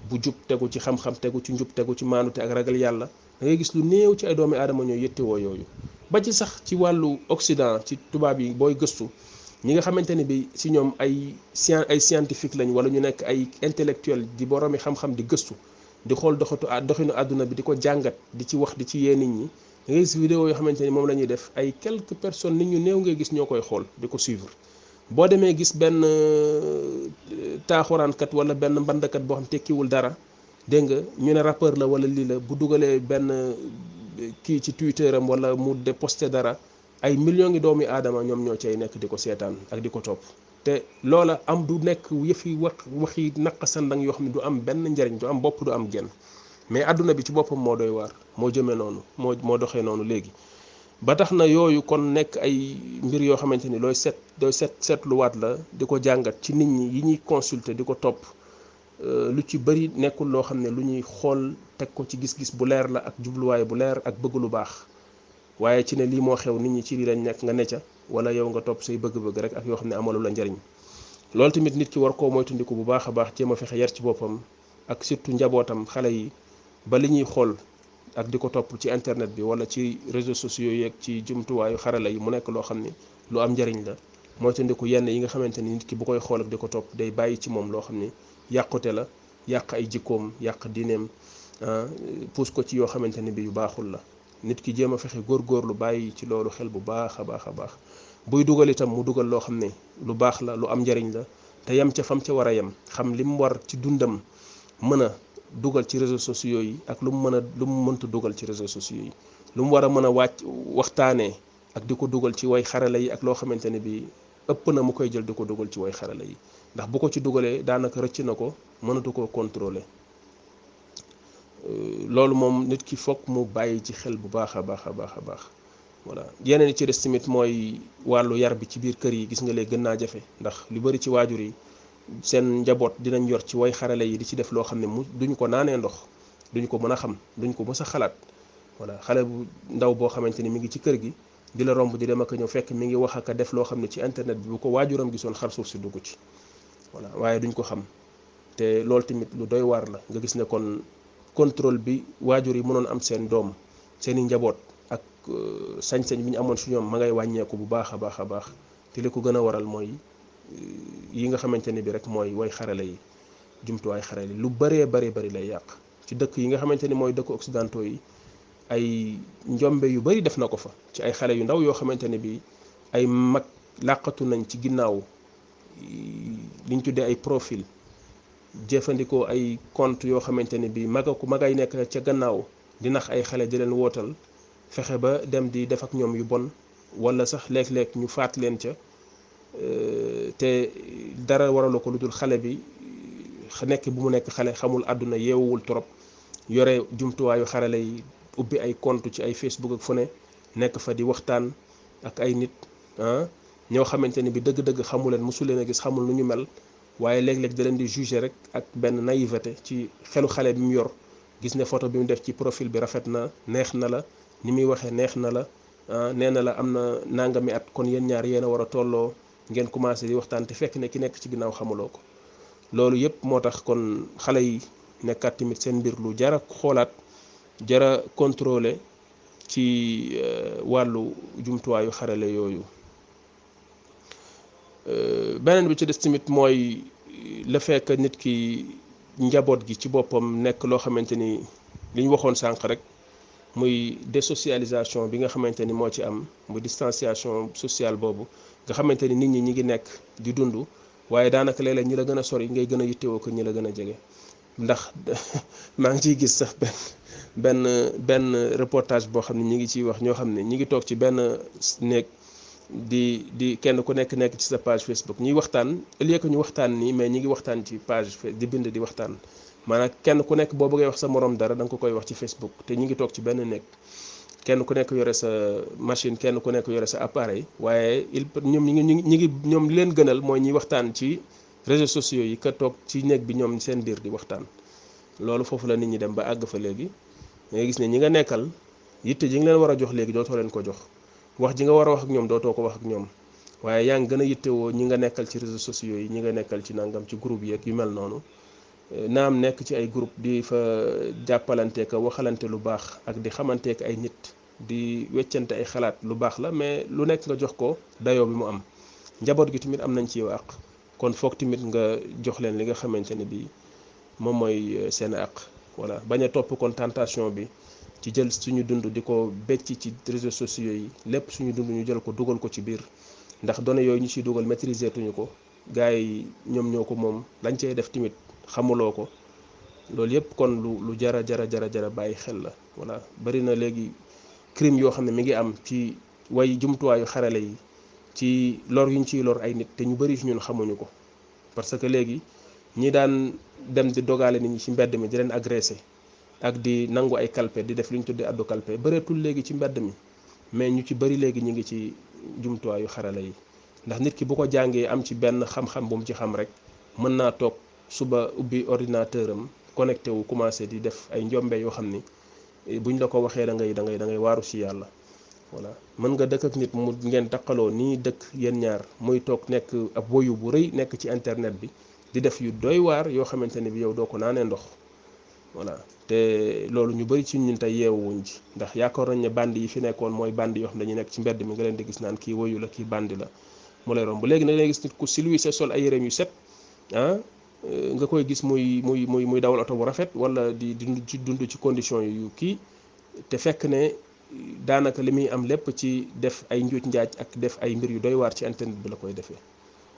[SPEAKER 1] bu jub tegu ci xam-xam tegu ci njub tegu ci maanute ak ragal yàlla da ngay gis lu néew ci ay doomi aadama ñooy yëttewoo yooyu. ba ci sax ci wàllu Occident ci tubaab yi booy gëstu ñi nga xamante ne bi si ñoom ay scientifique lañ wala ñu nekk ay intellectuel di boroomi xam-xam di gëstu di xool doxinu àdduna bi di ko jàngat di ci wax di ci yee nit ñi da ngay gis vidéo yoo xamante ni moom la ñuy def ay quelques personnes nit ñu néew ngay gis ñoo koy xool di ko suivre. boo demee gis benn taaxuraankat wala benn mbandkat boo xam tekkiwul dara dégg nga ñu ne rappeur la wala lii la bu dugalee benn kii ci Twitter am wala mu de posté dara ay millions ngi doomi aadama ñoom ñoo cay nekk di ko seetaan ak di ko topp te loola am du nekk yëfi waxi naq sandang yoo xam ne du am benn njariñ du am bopp du am genn mais àdduna bi ci boppam moo doy waar moo jëmee noonu moo doxee noonu léegi. ba tax na yooyu kon nekk ay mbir yoo xamante ni looy seetluwaat la di ko jàngat ci nit ñi yi ñuy consulter di ko topp lu ci bëri nekkul loo xam ne lu ñuy xool teg ko ci gis-gis bu leer la ak jubluwaay bu leer ak bëgg lu baax waaye ci ne lii moo xew nit ñi ci lii lañ nekk nga ne ca wala yow nga topp say bëgg-bëgg rek ak yoo xam ne amalu la njariñ loolu tamit nit ki war koo moytandiku bu baax a baax jéem a fexe yar ci boppam ak surtout njabootam xale yi ba li ñuy xool ak di ko topp ci internet bi wala ci réseaux sociaux yeeg ci jumtuwaayu xarala yi mu nekk loo xam ne lu am njariñ la moytandiku yenn yi nga xamante ni nit ki bu koy xool ak di ko topp day bàyyi ci moom loo xam ne yàqute la yàq ay jikkoom yàq diineem puus ko ci yoo xamante ni bi yu baaxul la nit ki jéem a fexe góorgóorlu bàyyi ci loolu xel bu baax a baax a baax buy dugal itam mu dugal loo xam ne lu baax la lu am njariñ la te yem ca fam ca war a yem xam li mu war ci dundam mën a dugal ci réseaux sociaux yi ak lu mu mënta dugal ci réseaux sociaux yi lu mu war a mën a waxtaanee ak di ko dugal ci way xarala yi ak loo xamante ne bi ëpp na mu koy jël di ko dugal ci way xarala yi ndax bu ko ci dugalee daanaka rëcc na ko mënatu koo contrôler loolu moom nit ki fokk mu bàyyi ci xel bu baax a baax a baax a baax voilà yeneen yi ci des tamit mooy wàllu yar bi ci biir kër yi gis nga léegi gën naa jafe ndax lu bari ci waajur yi seen njaboot dinañ yor ci way xarale yi di ci def loo xam ne duñ ko naanee ndox duñ ko mën a xam duñ ko mës a xalaat voilà xale bu ndaw boo xamante ni mi ngi ci kër gi di la romb di dem ak ñëw fekk mi ngi wax ak a def loo xam ne ci internet bi bu ko waajuram gisoon xar suuf si dugg ci voilà waaye duñ ko xam te loolu tamit lu doy waar la nga gis ne kon contrôle bi waajur yi mënoon am seen doom seeni njaboot ak sañ-sañ bi ñu amoon si ñoom ma ngay wàññeeku bu baax a baax a baax te li ko gën a waral mooy yi nga xamante ni bi rek mooy way xarale yi jumtuwaay xarale yi lu bëree bari lay yàq ci dëkk yi nga xamante ni mooy dëkk occidentaux yi ay njombe yu bari def na ko fa ci ay xale yu ndaw yoo xamante ne bi ay mag làqatu nañ ci ginnaaw liñ tuddee ay profil jëfandikoo ay compte yoo xamante ne bi magay nekk ca gannaaw di nax ay xale di leen wootal fexe ba dem di def ak ñoom yu bon wala sax léeg-léeg ñu faat leen ca te dara waralu ko lu dul xale bi nekk bu mu nekk xale xamul àdduna yeewuwul trop yore jumtuwaayu xarale yi ubbi ay compte ci ay Facebook ak fu ne nekk fa di waxtaan ak ay nit ñoo xamante ni bi dëgg-dëgg xamu leen mosu leen a gis xamul nu ñu mel waaye léeg-léeg da leen di juger rek ak benn naïveté ci xelu xale bi mu yor gis ne photo bi mu def ci profil bi rafet na neex na la ni muy waxee neex na la nee na la am na nangami at kon yéen ñaar yéen a war a tolloo ngeen commencé di waxtaan te fekk ne ki nekk ci ginnaaw xamuloo ko loolu yëpp moo tax kon xale yi nekkaat tamit seen mbir lu jara xoolaat jara contrôler ci wàllu jumtuwaayu xarale yooyu. beneen bi ci des tamit mooy le fait que nit ki njaboot gi ci boppam nekk loo xamante ni li ñu waxoon sànq rek muy désocialisation bi nga xamante ni moo ci am muy distanciation sociale boobu nga xamante ni nit ñi ñi ngi nekk di dund waaye daanaka léeg-léeg ñi la gën a sori ngay gën a yittewoo ko ñi la gën a jege ndax maa ngi ciy gis sax benn reportage boo xam ne ñi ngi ciy wax ñoo xam ne ñi ngi toog ci benn néeg di kenn ku nekk ci sa page Facebook ñuy waxtaan au lieu que ñu waxtaan nii mais ñi ngi waxtaan ci page di bind di waxtaan maanaam kenn ku nekk boo bëggee wax sa morom dara da nga ko koy wax ci Facebook te ñi ngi toog ci benn nekk kenn ku nekk yore sa machine kenn ku nekk yore sa appareil waaye ñoom ñoom li leen gënal mooy ñuy waxtaan ci réseaux sociaux yi ka toog ci néeg bi ñoom seen biir di waxtaan loolu foofu la nit ñi dem ba àgg fa léegi nga gis ne ñi nga nekkal yitte ji nga leen war a jox léegi dootoo leen ko jox wax ji nga war a wax ak ñoom dootoo ko wax ak ñoom waaye yaa ngi gën a yittewoo ñi nga nekkal ci réseaux sociaux yi ñi nga nekkal ci nangam ci groupe yeeg yu mel noonu naam nekk ci ay groupe di fa jàppalanteek waxalante lu baax ak di xamanteek ay nit di weccante ay xalaat lu baax la mais lu nekk nga jox ko dayoo bi mu am njaboot gi tamit am nañ ci àq kon foog tamit nga jox leen li nga xamante ne bii moom mooy seen àq voilà bañ a topp kon tentation bi ci jël suñu dund di ko becc ci réseaux sociaux yi lépp suñu dund ñu jël ko dugal ko ci biir ndax données yooyu ñu ciy dugal maîtriser tuñu ko gars yi ñoom ñoo ko moom lañ cey def tamit xamuloo ko loolu yëpp kon lu jara bàyyi xel la voilà bari na léegi crime yoo xam ne mi ngi am ci way jumtuwaayu xarale yi ci lor yuñ ciy lor ay nit te ñu bari ci ñun xamuñu ko parce que léegi ñi daan dem di dogale nit ñi ci mbedd mi di leen agressé ak di nangu ay kalpe di def li ñu tuddee addu kalpe bëreetul léegi ci mbedd mi mais ñu ci bëri léegi ñu ngi ci jumtuwaayu xarala yi ndax nit ki bu ko jàngee am ci benn xam-xam bu mu ci xam rek mën naa toog suba ubbi ordinateur am connecté wu commencé di def ay njombe yoo xam ni buñ la ko waxee da ngay waaru ci yàlla voilà mën nga dëkk ak nit mu ngeen taqaloo nii dëkk yéen ñaar muy toog nekk ab woyu bu rëy nekk ci internet bi di def yu doy waar yoo xamante ne bi yow doo ko naanee ndox voilà te loolu ñu bëri ci ñun tey yeewuwuñ ci ndax yaakaar nañ ne bandi yi fi nekkoon mooy bandi yoo xam ne dañuy nekk ci mbedd mi nga leen di gis naan kii woyu la kii bandi la mu lay romb léegi nag ngay gis nit ku silwise sol ay yéreem yu set nga koy gis muy dawal oto bu rafet wala di dund ci condition yu kii te fekk ne daanaka li muy am lépp ci def ay njuuj njaaj ak def ay mbir yu doy waar ci internet bi la koy defee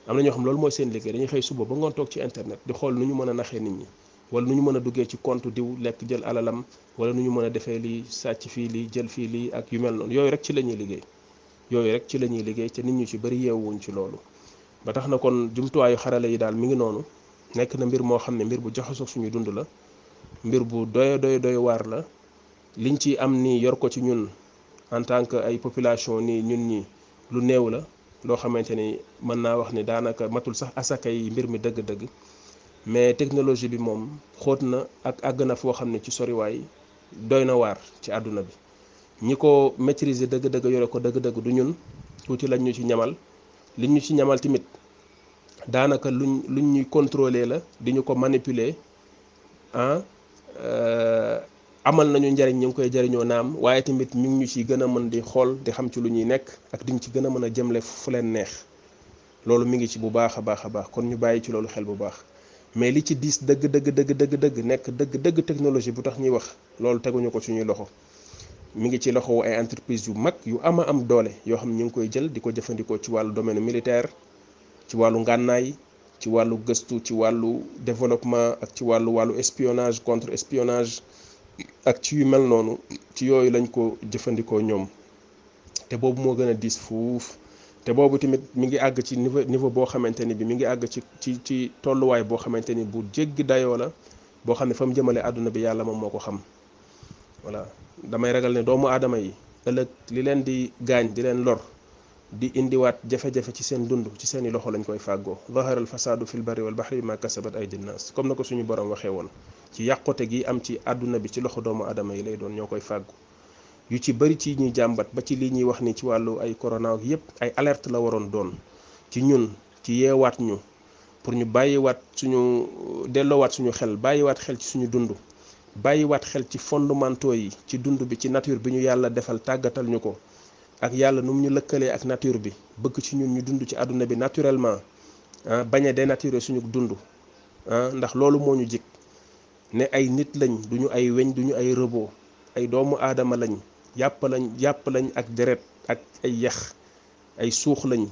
[SPEAKER 1] am na ñoo xam loolu mooy seen liggéey dañuy xëy suba ba ngoon toog ci internet di xool nu ñu mën a naxee nit ñi wala nu ñu mën a duggee ci compte diw lekk jël alalam wala nu ñu mën a defee lii sàcc fii lii jël fii lii ak yu mel noonu yooyu rek ci la ñuy liggéey te nit ñu ci bëri yeewuñ ci loolu ba tax na kon jumtuwaayu xarale yi daal mi ngi noonu nekk na mbir moo xam ne mbir bu jaxasoo suñu dund la mbir bu doy waar la liñ ci am nii yor ko ci ñun en tant que ay population nii ñun ñi lu néew la loo xamante ni mën naa wax ni daanaka matul sax asaka yi mbir mi dëgg-dëgg mais technologie bi moom xóot na ak àgg na foo xam ne ci soriwaay doy na waar ci àdduna bi ñi ko maîtriser dëgg-dëgg yore ko dëgg-dëgg du ñun tuuti lañ ñu ci ñamal liñ ñu ci ñamal tamit daanaka luñ ñuy contrôler la di ñu ko manipuler amal nañu njariñ ñu ngi koy jariñoo naam waaye tamit ñu ngi ñu ci gën a mën di xool di xam ci lu ñuy nekk ak diñ ci gën a mën a jëmle fu leen neex loolu mi ngi ci bu baax a baax kon ñu bàyyi ci loolu xel bu baax mais li ci diis dëgg nekk dëgg technologie bu tax ñuy wax loolu teguñu ko suñuy loxo mi ngi ci loxo ay entreprise yu mag yu am doole yoo xam ne ñu ngi koy jël di ko jëfandikoo ci wàllu domaine militaire ci wàllu ngànnaay ci wàllu gëstu ci wàllu développement ak ci wàllu espionnage contre espionnage ak ci yu mel noonu ci yooyu lañ ko jëfandikoo ñoom te boobu moo gën a diis fuuf te boobu tamit mi ngi àgg ci niveau boo xamante ni bi mi ngi àgg ci tolluwaay boo xamante ni bu jéggi dayoo la boo xam ne fa mu jëmale àdduna bi yàlla moom moo ko xam. voilà damay ragal ne doomu aadama yi ëllëg li leen di gaañ di leen lor di indiwaat jafe-jafe ci seen dund ci seeni loxo lañ koy fàggoo zahara al fasadu fil barri wal bahri bima kasabat aydi nnas comme na ko suñu borom waxee woon ci yàqute gi am ci àdduna bi ci loxo doomu aadama yi lay doon ñoo koy fàggu yu ci bëri ci ñuy jàmbat ba ci lii ñuy wax ni ci wàllu ay corona ak yépp ay alerte la waroon doon ci ñun ci yeewaat ñu pour ñu bàyyiwaat suñu delloowaat suñu xel bàyyiwaat xel ci suñu dund bàyyiwaat xel ci fondamentaux yi ci dund bi ci nature bi ñu yàlla defal tàggatal ñu ko ak yàlla nu mu ñu lëkkalee ak nature bi bëgg ci ñun ñu dund ci àdduna bi naturellement bañ a dénaturer suñu dund ndax loolu moo ñu jik ne ay nit lañ duñu ay weñ duñu ay robot ay doomu aadama lañ yàpp lañ ak deret ak ay yax ay suux lañ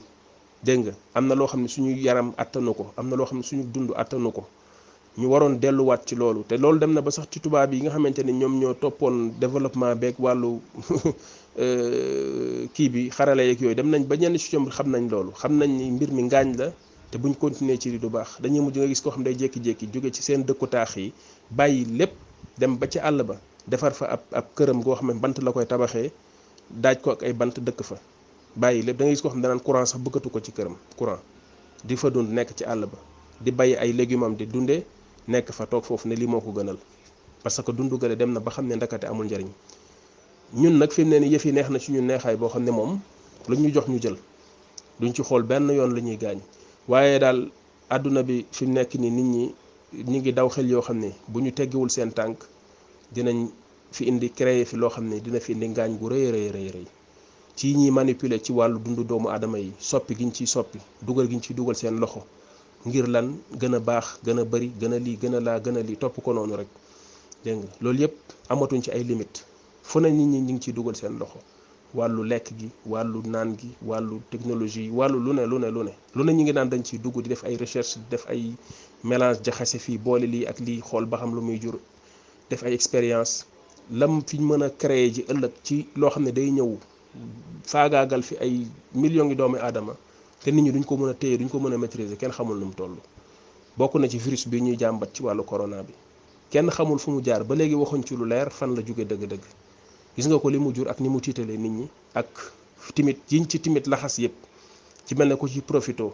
[SPEAKER 1] dégg nga am na loo xam ne suñu yaram attanu ko am na loo xam ne suñu dund attanu ko ñu waroon delluwaat ci loolu te loolu dem na ba sax ci tubaab yi nga xamante ni ñoom ñoo toppoon développement beeg wàllu kii bi xarala yeeg yooyu dem nañ ba ñenn ci ñoom xam nañ loolu xam nañ ni mbir mi ngaañ la te buñ continuer ci du baax dañuy mujj nga gis koo xam day jékki-jékki jóge ci seen dëkku taax yi bàyyi lépp dem ba ci àll ba defar fa ab këram goo xam ne bant la koy tabaxee daaj ko ak ay bant dëkk fa bàyyi lépp da ngay gis koo xam ne danaan courant sax bëggatu ko ci këram courant di fa dund nekk ci àll ba di bay ay légumes am di dundee nekk fa toog foofu ne lii moo ko gënal parce que dundu gale dem na ba xam ne ndakate amul njariñ ñun nag fi mu ne ni yëf yi neex na ci ñun neexaay boo xam ne moom lu ñu jox ñu jël duñ ci xool benn yoon la ñuy gaañ waaye daal àdduna bi fi mu nekk ni nit ñi ñu ngi daw xel yoo xam ne bu ñu teggiwul seen tànk dinañ fi indi créer fi loo xam ne dina fi indi ngaañ gu rëy rëy ci ñiy manipuler ci wàllu dundu doomu aadama yi soppi giñ ciy soppi dugal giñ ciy dugal seen loxo ngir lan gën a baax gën a bari gën a lii gën a laa gën a lii topp ko noonu rek dégg nga loolu yëpp amatuñ ci ay limite fu na nit ñi ñu ngi ciy dugal seen loxo wàllu lekk gi wàllu naan gi wàllu technologie yi wàllu lu ne ñu ngi naan dañ ciy dugg di def ay recherche di def ay mélange jaxase fii boole lii ak lii xool ba xam lu muy jur def ay expérience lam fi ñu mën a créer ji ëllëg ci loo xam ne day ñëw faagaagal fi ay millions ngi doomi aadama te nit ñi duñ ko mën a téye duñ ko mën a maîtriser kenn xamul nu mu toll bokk na ci virus bi ñuy jàmbat ci wàllu corona bi kenn xamul fu mu jaar ba léegi waxuñ ci lu leer fan la jóge dëgg-dëgg gis nga ko li mu jur ak ni mu tiitalee nit ñi ak timit yiñ ci timit laxas yëpp ci mel ne ko ci profito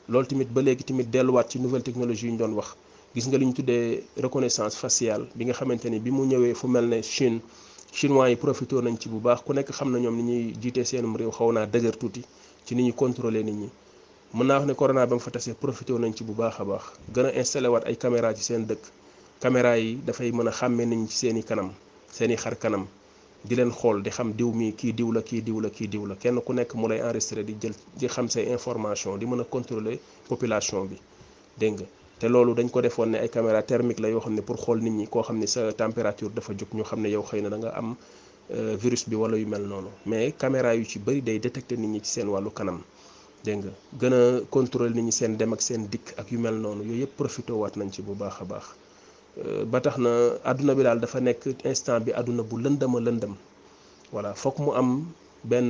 [SPEAKER 1] loolu tamit ba léegi tamit delluwaat ci nouvelle technologie yi ñu doon wax gis nga li ñu tuddee reconnaissance faciale bi nga xamante ni bi mu ñëwee fu mel ne Chine chinois yi profité nañ ci bu baax ku nekk xam na ñoom ni ñuy jiitee seenum réew xaw naa dëgër tuuti ci ni ñuy contrôler nit ñi mën naa wax ne corona ba mu fa tasee profité nañ ci bu baax a baax gën a installé waat ay caméra ci seen dëkk caméra yi dafay mën a xàmmee nit ñi ci seen i kanam seen i xar kanam di leen xool di xam diw mi kii diw la kii diw la kii diw la kenn ku nekk mu lay enregistré di jël di xam say information di mën a contrôler population bi dégg nga te loolu dañ ko defoon ne ay caméra thermique la yoo xam ne pour xool nit ñi koo xam ne sa température dafa jóg ñu xam ne yow xëy na da nga am virus bi wala yu mel noonu mais caméra yu ci bëri day détecter nit ñi ci seen wàllu kanam dégg nga gën a contrôler nit ñi seen dem ak seen dikk ak yu mel noonu yooyu yëpp profité waat nañ ci bu baax a baax ba tax na àdduna bi daal dafa nekk instant bi àdduna bu lëndëm a lëndëm voilà foog mu am benn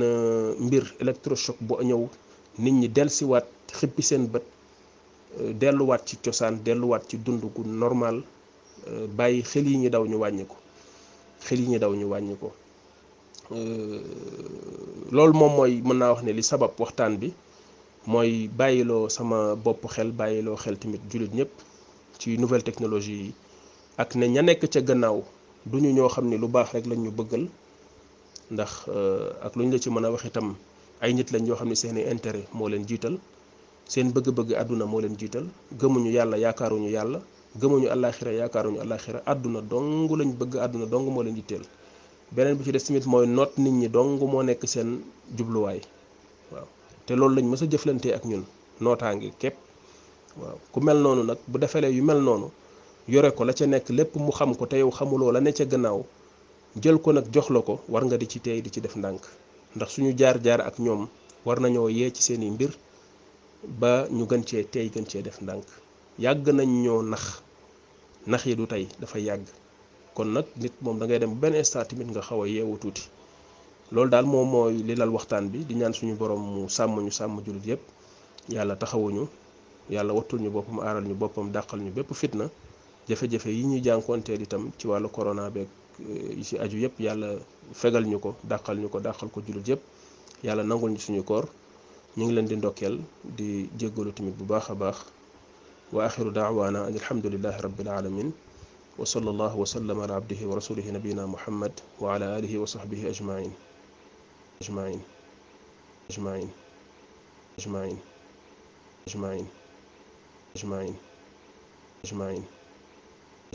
[SPEAKER 1] mbir électrochoc bu ñëw nit ñi dellusiwaat xippi seen bët delluwaat ci cosaan delluwaat ci dund gu normal bàyyi xel yi ñu daw ñu wàññi ko loolu moom mooy mën naa wax ne li sabab waxtaan bi mooy bàyyiloo sama bopp xel bàyyiloo xel tamit jullit ñëpp ci nouvelle technologie yi ak ne ña nekk ca gannaaw duñu ñoo xam ne lu baax rek lañ ñu bëggal ndax ak lu ñu la ci mën a wax itam ay nit lañ yoo xam ne seeni intérêt moo leen jiital seen bëgg-bëgg àdduna moo leen jiital gëmuñu yàlla yaakaaruñu yàlla gëmuñu àllaaxira yaakaaruñu àllaaxira àdduna dong lañ bëgg àdduna dong moo leen jiiteel beneen bi ci des tamit mooy noot nit ñi dong moo nekk seen jubluwaay waaw te loolu lañ mës a jëflantee ak ñun nootaange képp waaw ku mel noonu nag bu defalee yu mel noonu yore ko la ca nekk lépp mu xam ko te yow xamuloo la ne ca gannaaw jël ko nag jox la ko war nga di ci tey di ci def ndànk ndax suñu jaar-jaar ak ñoom war nañoo yee ci seeni mbir ba ñu gën cee tey gën cee def ndànk yàgg nañ ñoo nax yi du tey dafa yàgg kon nag nit moom da ngay dem benn instant tamit nga xaw a yeewu tuuti loolu daal moom mooy li lal waxtaan bi di ñaan suñu borom mu sàmm ñu sàmm jullit yépp yàlla taxawuñu yàlla wattul ñu boppam aaral ñu boppam dàqal ñu bépp fitna jafe-jafe yi ñuy jànkoonteel itam ci wàllu corona beeg yi ci aju yépp yàlla fegal ñu ko dàqal ko jullit yépp yàlla nangul ñu suñu koor ñu ngi leen di ndokkeel di jéggalu tamit bu baax a baax wa axiru daawaana an alhamdulillahi rabbil alamin wa sallallahu wa sallam ala abdihi wa rasulihi nabiyina muhammad wa ala alihi wa sahbihi ajmain ajmain ajmain ajmain ajmain ajmain ajmain